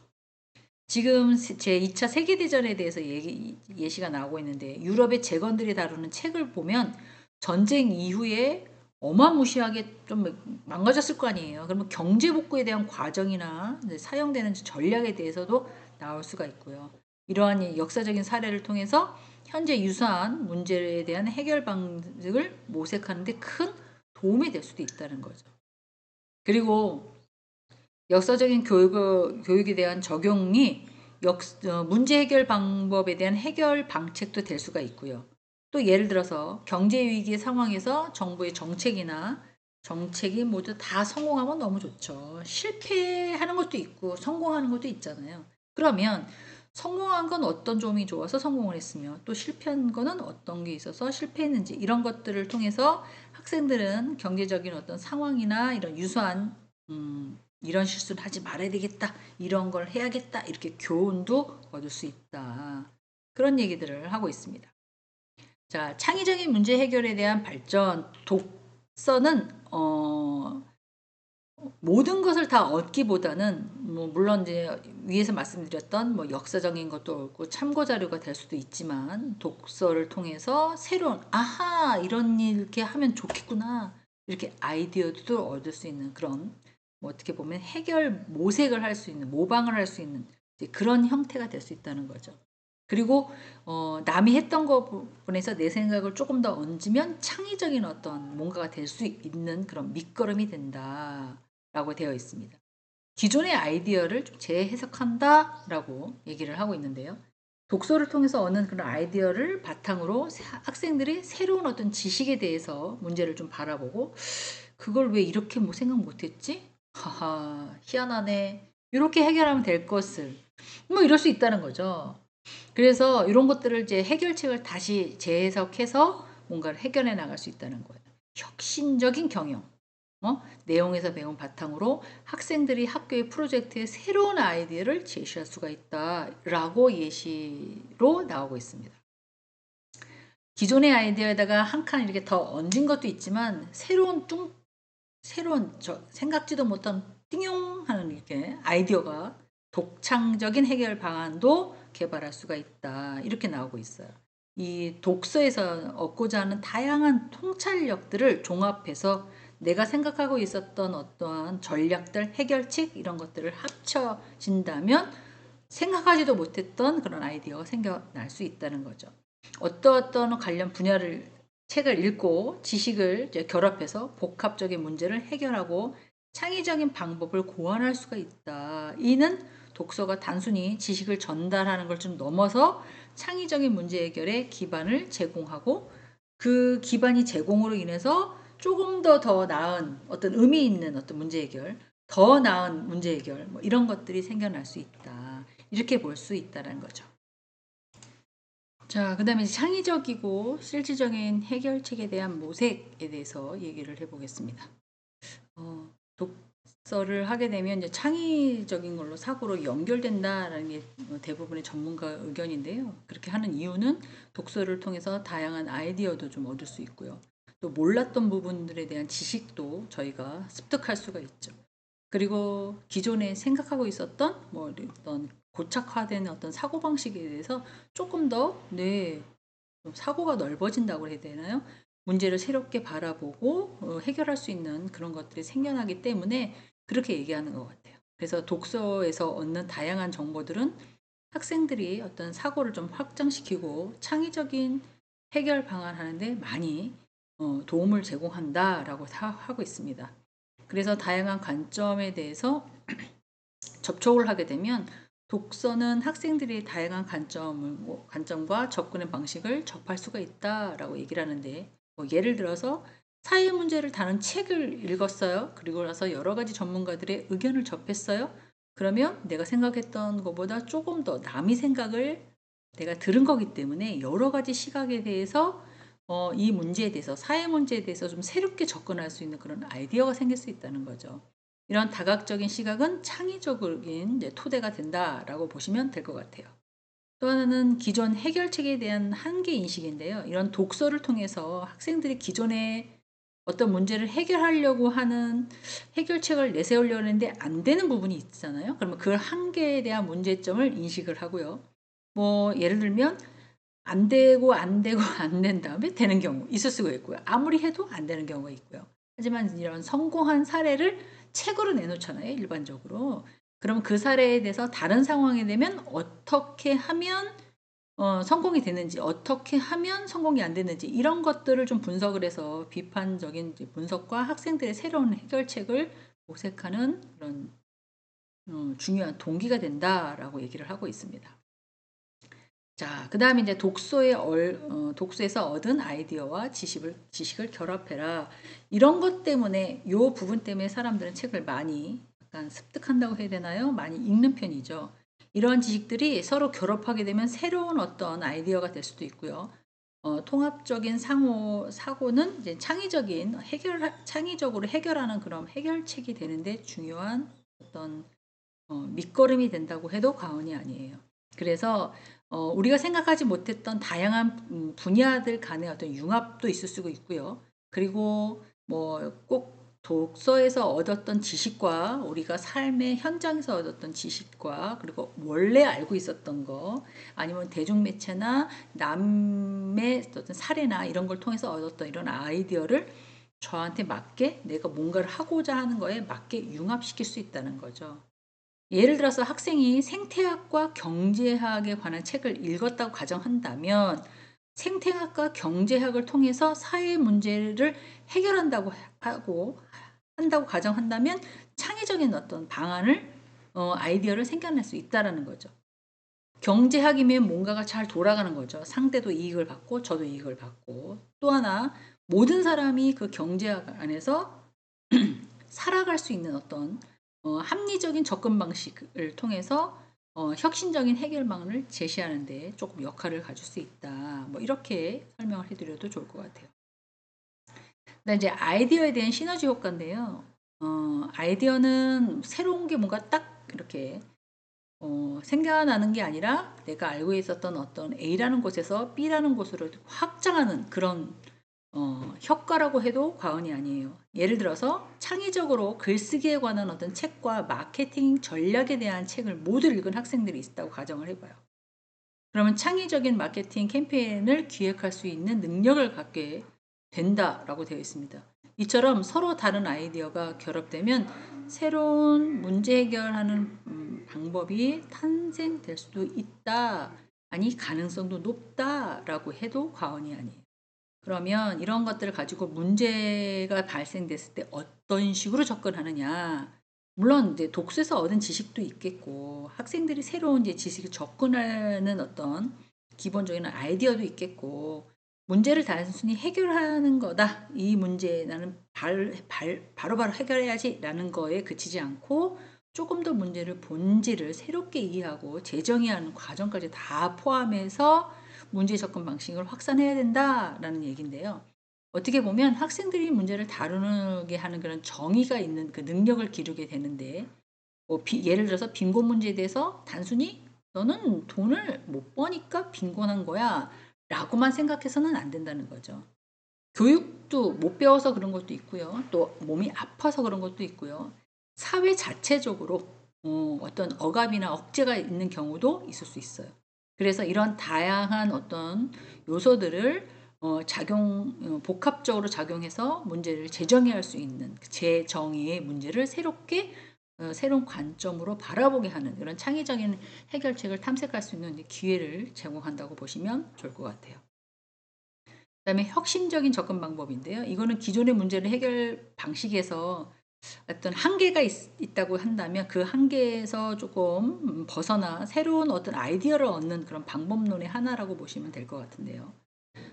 지금 제2차 세계대전에 대해서 예시가 나오고 있는데 유럽의 재건들이 다루는 책을 보면 전쟁 이후에 어마무시하게 좀 망가졌을 거 아니에요. 그러면 경제 복구에 대한 과정이나 사용되는 전략에 대해서도 나올 수가 있고요. 이러한 역사적인 사례를 통해서 현재 유사한 문제에 대한 해결 방식을 모색하는 데 큰 도움이 될 수도 있다는 거죠. 그리고 역사적인 교육에 대한 적용이 문제 해결 방법에 대한 해결 방책도 될 수가 있고요. 또 예를 들어서 경제 위기 상황에서 정부의 정책이 모두 다 성공하면 너무 좋죠. 실패하는 것도 있고 성공하는 것도 있잖아요. 그러면 성공한 건 어떤 점이 좋아서 성공을 했으며 또 실패한 거는 어떤 게 있어서 실패했는지 이런 것들을 통해서 학생들은 경제적인 어떤 상황이나 이런 유사한 이런 실수를 하지 말아야 되겠다. 이런 걸 해야겠다. 이렇게 교훈도 얻을 수 있다. 그런 얘기들을 하고 있습니다. 자, 창의적인 문제 해결에 대한 발전, 독서는 모든 것을 다 얻기보다는 물론 이제 위에서 말씀드렸던 역사적인 것도 옳고 참고 자료가 될 수도 있지만 독서를 통해서 새로운 아하 이런 일 이렇게 하면 좋겠구나 이렇게 아이디어도 얻을 수 있는 그런 어떻게 보면 해결 모색을 할 수 있는 모방을 할 수 있는 그런 형태가 될 수 있다는 거죠. 그리고 남이 했던 거 부분에서 내 생각을 조금 더 얹으면 창의적인 어떤 뭔가가 될 수 있는 그런 밑거름이 된다라고 되어 있습니다. 기존의 아이디어를 좀 재해석한다라고 얘기를 하고 있는데요. 독서를 통해서 얻는 그런 아이디어를 바탕으로 학생들이 새로운 어떤 지식에 대해서 문제를 좀 바라보고 그걸 왜 이렇게 생각 못했지? 하하 희한하네. 이렇게 해결하면 될 것을 이럴 수 있다는 거죠. 그래서 이런 것들을 이제 해결책을 다시 재해석해서 뭔가를 해결해 나갈 수 있다는 거예요. 혁신적인 경영. 내용에서 배운 바탕으로 학생들이 학교의 프로젝트에 새로운 아이디어를 제시할 수가 있다라고 예시로 나오고 있습니다. 기존의 아이디어에다가 한 칸 이렇게 더 얹은 것도 있지만 새로운 생각지도 못한 띵용 하는 이렇게 아이디어가 독창적인 해결 방안도 개발할 수가 있다. 이렇게 나오고 있어요. 이 독서에서 얻고자 하는 다양한 통찰력들을 종합해서 내가 생각하고 있었던 어떠한 전략들, 해결책 이런 것들을 합쳐진다면 생각하지도 못했던 그런 아이디어가 생겨날 수 있다는 거죠. 어떤 관련 분야를 책을 읽고 지식을 이제 결합해서 복합적인 문제를 해결하고 창의적인 방법을 고안할 수가 있다. 이는 독서가 단순히 지식을 전달하는 걸 좀 넘어서 창의적인 문제 해결의 기반을 제공하고 그 기반이 제공으로 인해서 조금 더 나은 어떤 의미 있는 어떤 문제 해결, 더 나은 문제 해결 이런 것들이 생겨날 수 있다. 이렇게 볼 수 있다는 거죠. 자, 그 다음에 창의적이고 실질적인 해결책에 대한 모색에 대해서 얘기를 해보겠습니다. 독서를 하게 되면 이제 창의적인 걸로 사고로 연결된다라는 게 대부분의 전문가 의견인데요. 그렇게 하는 이유는 독서를 통해서 다양한 아이디어도 좀 얻을 수 있고요. 또 몰랐던 부분들에 대한 지식도 저희가 습득할 수가 있죠. 그리고 기존에 생각하고 있었던 어떤 고착화된 어떤 사고방식에 대해서 조금 더 사고가 넓어진다고 해야 되나요? 문제를 새롭게 바라보고 해결할 수 있는 그런 것들이 생겨나기 때문에 그렇게 얘기하는 것 같아요. 그래서 독서에서 얻는 다양한 정보들은 학생들이 어떤 사고를 좀 확장시키고 창의적인 해결 방안 하는데 많이 도움을 제공한다라고 하고 있습니다. 그래서 다양한 관점에 대해서 접촉을 하게 되면 독서는 학생들이 다양한 관점과 접근의 방식을 접할 수가 있다라고 얘기를 하는데 예를 들어서 사회 문제를 다룬 책을 읽었어요. 그리고 나서 여러 가지 전문가들의 의견을 접했어요. 그러면 내가 생각했던 것보다 조금 더 남의 생각을 내가 들은 거기 때문에 여러 가지 시각에 대해서 이 문제에 대해서 사회 문제에 대해서 좀 새롭게 접근할 수 있는 그런 아이디어가 생길 수 있다는 거죠. 이런 다각적인 시각은 창의적인 토대가 된다라고 보시면 될 것 같아요. 또 하나는 기존 해결책에 대한 한계 인식인데요. 이런 독서를 통해서 학생들이 기존에 어떤 문제를 해결하려고 하는 해결책을 내세우려고 하는데 안 되는 부분이 있잖아요. 그러면 그 한계에 대한 문제점을 인식을 하고요. 예를 들면 안 되고, 안 되고, 안 된 다음에 되는 경우 있을 수가 있고요. 아무리 해도 안 되는 경우가 있고요. 하지만 이런 성공한 사례를 책으로 내놓잖아요, 일반적으로. 그럼 그 사례에 대해서 다른 상황이 되면 어떻게 하면 성공이 되는지, 어떻게 하면 성공이 안 되는지, 이런 것들을 좀 분석을 해서 비판적인 분석과 학생들의 새로운 해결책을 모색하는 그런 중요한 동기가 된다라고 얘기를 하고 있습니다. 자, 그 다음에 이제 독서에서 얻은 아이디어와 지식을 결합해라. 이런 것 때문에, 요 부분 때문에 사람들은 책을 많이 약간 습득한다고 해야 되나요? 많이 읽는 편이죠. 이런 지식들이 서로 결합하게 되면 새로운 어떤 아이디어가 될 수도 있고요. 통합적인 사고는 이제 창의적으로 해결하는 그런 해결책이 되는데 중요한 어떤 밑거름이 된다고 해도 과언이 아니에요. 그래서 우리가 생각하지 못했던 다양한 분야들 간의 어떤 융합도 있을 수가 있고요. 그리고 뭐 꼭 독서에서 얻었던 지식과 우리가 삶의 현장에서 얻었던 지식과 그리고 원래 알고 있었던 거 아니면 대중매체나 남의 어떤 사례나 이런 걸 통해서 얻었던 이런 아이디어를 저한테 맞게 내가 뭔가를 하고자 하는 거에 맞게 융합시킬 수 있다는 거죠. 예를 들어서 학생이 생태학과 경제학에 관한 책을 읽었다고 가정한다면 생태학과 경제학을 통해서 사회 문제를 해결한다고 한다고 가정한다면 창의적인 어떤 방안을 아이디어를 생겨낼 수 있다라는 거죠. 경제학이면 뭔가가 잘 돌아가는 거죠. 상대도 이익을 받고 저도 이익을 받고 또 하나 모든 사람이 그 경제학 안에서 살아갈 수 있는 어떤 합리적인 접근 방식을 통해서 혁신적인 해결방안을 제시하는 데 조금 역할을 가질 수 있다. 뭐 이렇게 설명을 해드려도 좋을 것 같아요. 그다음 이제 아이디어에 대한 시너지 효과인데요. 아이디어는 새로운 게 뭔가 딱 이렇게 생겨나는 게 아니라 내가 알고 있었던 어떤 A라는 곳에서 B라는 곳으로 확장하는 그런 효과라고 해도 과언이 아니에요. 예를 들어서 창의적으로 글쓰기에 관한 어떤 책과 마케팅 전략에 대한 책을 모두 읽은 학생들이 있다고 가정을 해봐요. 그러면 창의적인 마케팅 캠페인을 기획할 수 있는 능력을 갖게 된다라고 되어 있습니다. 이처럼 서로 다른 아이디어가 결합되면 새로운 문제 해결하는 방법이 탄생될 수도 있다. 아니 가능성도 높다라고 해도 과언이 아니에요. 그러면 이런 것들을 가지고 문제가 발생됐을 때 어떤 식으로 접근하느냐. 물론 이제 독서에서 얻은 지식도 있겠고 학생들이 새로운 이제 지식에 접근하는 어떤 기본적인 아이디어도 있겠고 문제를 단순히 해결하는 거다. 이 문제 나는 바로바로 해결해야지 라는 거에 그치지 않고 조금 더 문제를 본질을 새롭게 이해하고 재정의하는 과정까지 다 포함해서 문제 접근 방식을 확산해야 된다라는 얘기인데요. 어떻게 보면 학생들이 문제를 다루게 하는 그런 정의가 있는 그 능력을 기르게 되는데 예를 들어서 빈곤 문제에 대해서 단순히 너는 돈을 못 버니까 빈곤한 거야 라고만 생각해서는 안 된다는 거죠. 교육도 못 배워서 그런 것도 있고요. 또 몸이 아파서 그런 것도 있고요. 사회 자체적으로 어떤 억압이나 억제가 있는 경우도 있을 수 있어요. 그래서 이런 다양한 어떤 요소들을 복합적으로 작용해서 문제를 재정의할 수 있는 그 재정의의 문제를 새롭게 새로운 관점으로 바라보게 하는 그런 창의적인 해결책을 탐색할 수 있는 기회를 제공한다고 보시면 좋을 것 같아요. 그다음에 혁신적인 접근 방법인데요. 이거는 기존의 문제를 해결 방식에서 어떤 한계가 있다고 한다면 그 한계에서 조금 벗어나 새로운 어떤 아이디어를 얻는 그런 방법론의 하나라고 보시면 될 것 같은데요.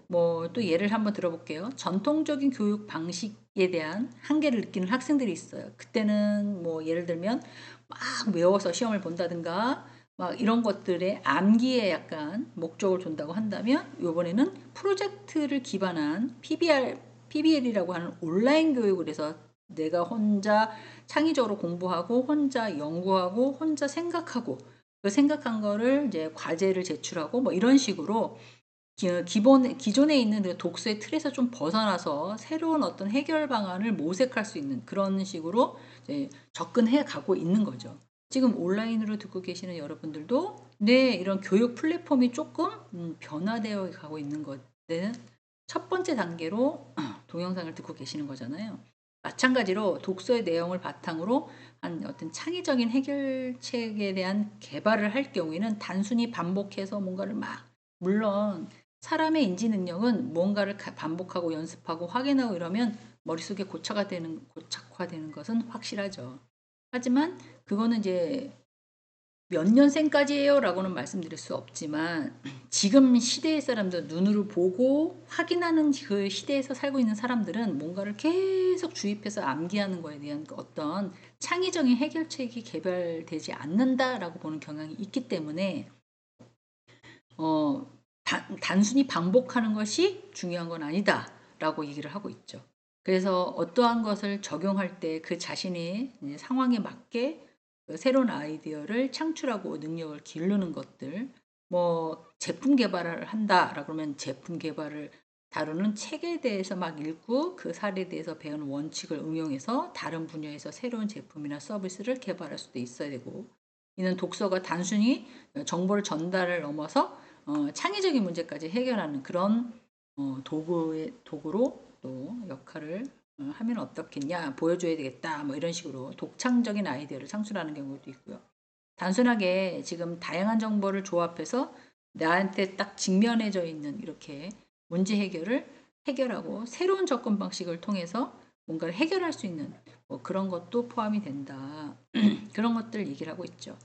뭐 또 예를 한번 들어볼게요. 전통적인 교육 방식에 대한 한계를 느끼는 학생들이 있어요. 그때는 뭐 예를 들면 막 외워서 시험을 본다든가 막 이런 것들의 암기에 약간 목적을 둔다고 한다면 이번에는 프로젝트를 기반한 PBL이라고 하는 온라인 교육을 해서 내가 혼자 창의적으로 공부하고 혼자 연구하고 혼자 생각하고 그 생각한 거를 이제 과제를 제출하고 뭐 이런 식으로 기존에 있는 그 독서의 틀에서 좀 벗어나서 새로운 어떤 해결 방안을 모색할 수 있는 그런 식으로 이제 접근해 가고 있는 거죠. 지금 온라인으로 듣고 계시는 여러분들도 네, 이런 교육 플랫폼이 조금 변화되어 가고 있는 것은 첫 번째 단계로 동영상을 듣고 계시는 거잖아요. 마찬가지로 독서의 내용을 바탕으로 한 어떤 창의적인 해결책에 대한 개발을 할 경우에는 단순히 반복해서 뭔가를 막, 물론 사람의 인지 능력은 뭔가를 반복하고 연습하고 확인하고 이러면 머릿속에 고착화되는 것은 확실하죠. 하지만 그거는 이제 몇 년생까지예요 라고는 말씀드릴 수 없지만 지금 시대의 사람들, 눈으로 보고 확인하는 그 시대에서 살고 있는 사람들은 뭔가를 계속 주입해서 암기하는 거에 대한 어떤 창의적인 해결책이 개발되지 않는다라고 보는 경향이 있기 때문에 어, 단순히 반복하는 것이 중요한 건 아니다 라고 얘기를 하고 있죠. 그래서 어떠한 것을 적용할 때 그 자신의 이제 상황에 맞게 그 새로운 아이디어를 창출하고 능력을 기르는 것들, 뭐 제품 개발을 한다 그러면 제품 개발을 다루는 책에 대해서 막 읽고 그 사례에 대해서 배운 원칙을 응용해서 다른 분야에서 새로운 제품이나 서비스를 개발할 수도 있어야 되고, 이는 독서가 단순히 정보를 전달을 넘어서 창의적인 문제까지 해결하는 그런 도구로 또 역할을 하면 어떻겠냐, 보여줘야 되겠다, 뭐 이런 식으로 독창적인 아이디어를 창출하는 경우도 있고요. 단순하게 지금 다양한 정보를 조합해서 나한테 딱 직면해져 있는 이렇게 문제 해결을 해결하고 새로운 접근 방식을 통해서 뭔가를 해결할 수 있는 뭐 그런 것도 포함이 된다. 그런 것들 얘기를 하고 있죠.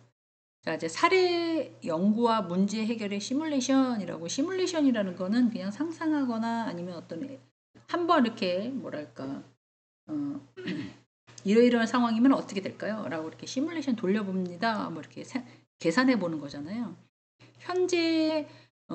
자, 이제 사례 연구와 문제 해결의 시뮬레이션이라고, 시뮬레이션이라는 거는 그냥 상상하거나 아니면 어떤 한번 이렇게 뭐랄까 어, 이러이러한 상황이면 어떻게 될까요? 라고 이렇게 시뮬레이션 돌려봅니다. 뭐 이렇게 계산해 보는 거잖아요. 현재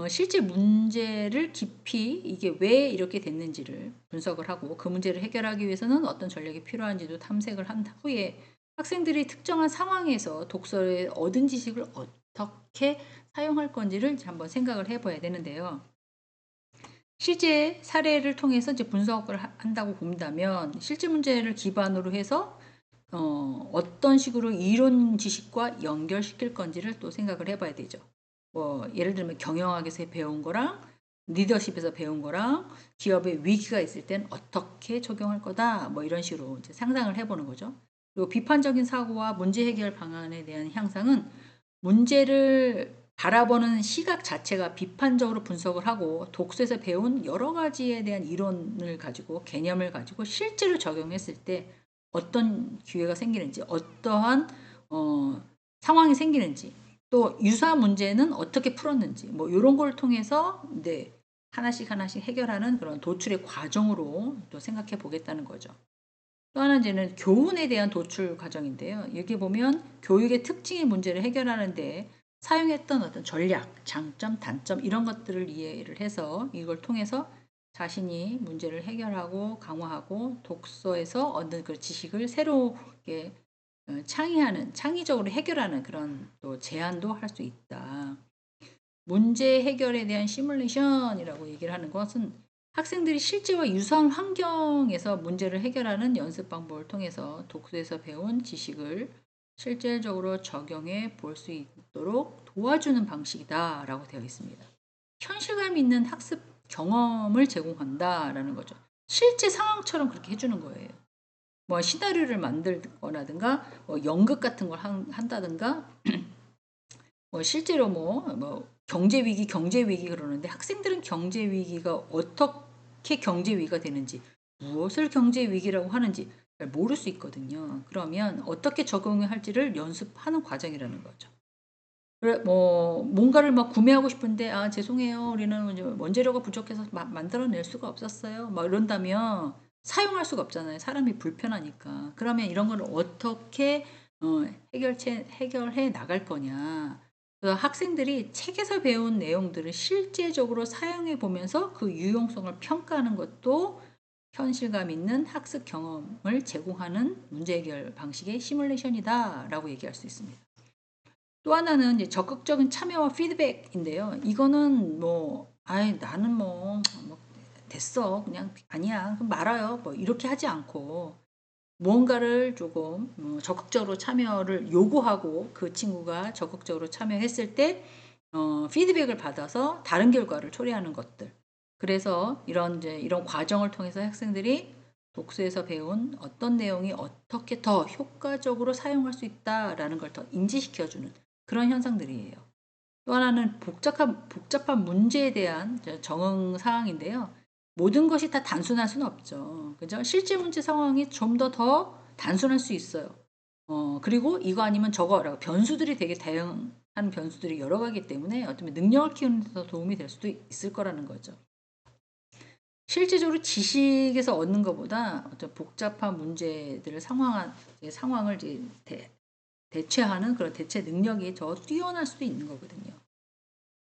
실제 문제를 깊이 이게 왜 이렇게 됐는지를 분석을 하고 그 문제를 해결하기 위해서는 어떤 전략이 필요한지도 탐색을 한 후에 학생들이 특정한 상황에서 독서에 얻은 지식을 어떻게 사용할 건지를 한번 생각을 해봐야 되는데요. 실제 사례를 통해서 이제 분석을 한다고 본다면 실제 문제를 기반으로 해서 어떤 식으로 이론 지식과 연결시킬 건지를 또 생각을 해봐야 되죠. 뭐 예를 들면 경영학에서 배운 거랑 리더십에서 배운 거랑 기업에 위기가 있을 땐 어떻게 적용할 거다, 뭐 이런 식으로 이제 상상을 해보는 거죠. 그리고 비판적인 사고와 문제 해결 방안에 대한 향상은 문제를 바라보는 시각 자체가 비판적으로 분석을 하고 독서에서 배운 여러 가지에 대한 이론을 가지고 개념을 가지고 실제로 적용했을 때 어떤 기회가 생기는지, 어떠한 상황이 생기는지, 또 유사 문제는 어떻게 풀었는지, 뭐 이런 걸 통해서 네, 하나씩 하나씩 해결하는 그런 도출의 과정으로 또 생각해 보겠다는 거죠. 또 하나는 교훈에 대한 도출 과정인데요. 여기 보면 교육의 특징의 문제를 해결하는데 사용했던 어떤 전략, 장점, 단점 이런 것들을 이해를 해서 이걸 통해서 자신이 문제를 해결하고 강화하고 독서에서 얻는 그 지식을 새롭게 창의적으로 해결하는 그런 또 제안도 할 수 있다. 문제 해결에 대한 시뮬레이션이라고 얘기를 하는 것은 학생들이 실제와 유사한 환경에서 문제를 해결하는 연습 방법을 통해서 독서에서 배운 지식을 실질적으로 적용해 볼 수 있도록 도와주는 방식이다라고 되어 있습니다. 현실감 있는 학습 경험을 제공한다라는 거죠. 실제 상황처럼 그렇게 해주는 거예요. 뭐 시나리오를 만들거나든가 뭐 연극 같은 걸 한다든가 뭐 실제로 뭐 경제 위기 그러는데 학생들은 경제 위기가 어떻게 경제 위기가 되는지, 무엇을 경제 위기라고 하는지 잘 모를 수 있거든요. 그러면 어떻게 적용을 할지를 연습하는 과정이라는 거죠. 그래 뭐 뭔가를 막 구매하고 싶은데 아 죄송해요. 우리는 이제 원재료가 부족해서 만들어낼 수가 없었어요. 막 이런다면 사용할 수가 없잖아요. 사람이 불편하니까. 그러면 이런 걸 어떻게 해결해 나갈 거냐. 그 학생들이 책에서 배운 내용들을 실제적으로 사용해 보면서 그 유용성을 평가하는 것도 현실감 있는 학습 경험을 제공하는 문제 해결 방식의 시뮬레이션이다라고 얘기할 수 있습니다. 또 하나는 이제 적극적인 참여와 피드백인데요. 이거는 뭐, 아이, 나는 뭐 됐어. 그냥 아니야. 그럼 말아요. 뭐, 이렇게 하지 않고, 무언가를 조금 적극적으로 참여를 요구하고 그 친구가 적극적으로 참여했을 때 피드백을 받아서 다른 결과를 초래하는 것들. 그래서 이런 과정을 통해서 학생들이 독서에서 배운 어떤 내용이 어떻게 더 효과적으로 사용할 수 있다라는 걸 더 인지시켜주는 그런 현상들이에요. 또 하나는 복잡한 문제에 대한 적응 사항인데요. 모든 것이 다 단순할 수는 없죠. 그죠? 실제 문제 상황이 좀 더 단순할 수 있어요. 그리고 이거 아니면 저거라고 변수들이 되게 다양한 변수들이 여러 가지 때문에 어쩌면 능력을 키우는 데 더 도움이 될 수도 있을 거라는 거죠. 실질적으로 지식에서 얻는 것보다 어떤 복잡한 문제들을 상황을 이제 대체하는 그런 대체 능력이 더 뛰어날 수도 있는 거거든요.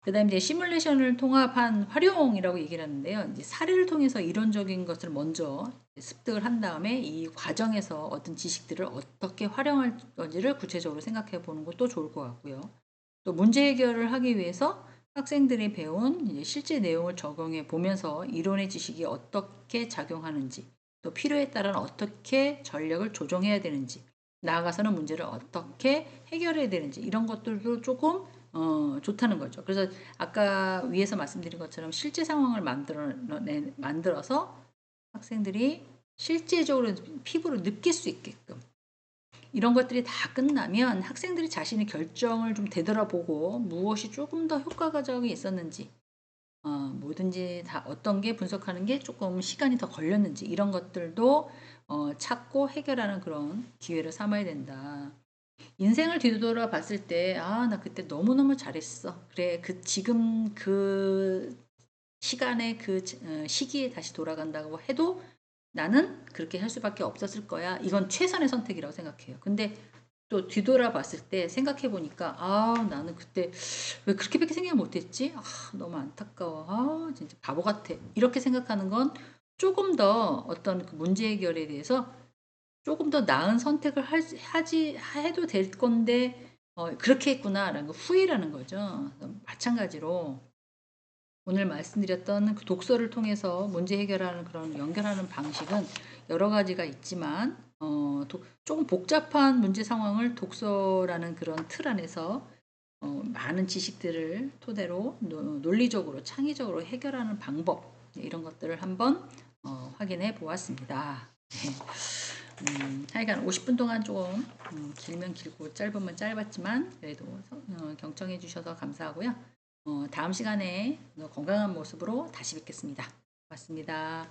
그 다음에 이제 시뮬레이션을 통합한 활용이라고 얘기를 하는데요. 이제 사례를 통해서 이론적인 것을 먼저 습득을 한 다음에 이 과정에서 어떤 지식들을 어떻게 활용할 건지를 구체적으로 생각해 보는 것도 좋을 것 같고요. 또 문제 해결을 하기 위해서 학생들이 배운 이제 실제 내용을 적용해 보면서 이론의 지식이 어떻게 작용하는지, 또 필요에 따라 어떻게 전략을 조정해야 되는지, 나아가서는 문제를 어떻게 해결해야 되는지 이런 것들도 조금 좋다는 거죠. 그래서 아까 위에서 말씀드린 것처럼 실제 상황을 만들어서 학생들이 실제적으로 피부로 느낄 수 있게끔 이런 것들이 다 끝나면 학생들이 자신의 결정을 좀 되돌아보고 무엇이 조금 더 효과적이 있었는지 뭐든지 다 어떤 게 분석하는 게 조금 시간이 더 걸렸는지 이런 것들도 찾고 해결하는 그런 기회를 삼아야 된다. 인생을 뒤돌아 봤을 때, 나 그때 너무너무 잘했어. 그래, 지금 그 시간에 시기에 다시 돌아간다고 해도 나는 그렇게 할 수밖에 없었을 거야. 이건 최선의 선택이라고 생각해요. 근데 또 뒤돌아 봤을 때 생각해 보니까, 나는 그때 왜 그렇게밖에 생각 못했지? 너무 안타까워. 진짜 바보 같아. 이렇게 생각하는 건 조금 더 어떤 그 문제 해결에 대해서 조금 더 나은 선택을 해도 될 건데 그렇게 했구나라는 거 후회라는 거죠. 마찬가지로 오늘 말씀드렸던 그 독서를 통해서 문제 해결하는 그런 연결하는 방식은 여러 가지가 있지만 조금 복잡한 문제 상황을 독서라는 그런 틀 안에서 많은 지식들을 토대로 논리적으로 창의적으로 해결하는 방법 이런 것들을 한번 확인해 보았습니다. 네. 하여간 50분 동안 조금 길면 길고 짧으면 짧았지만 그래도 경청해 주셔서 감사하고요. 다음 시간에 건강한 모습으로 다시 뵙겠습니다. 고맙습니다.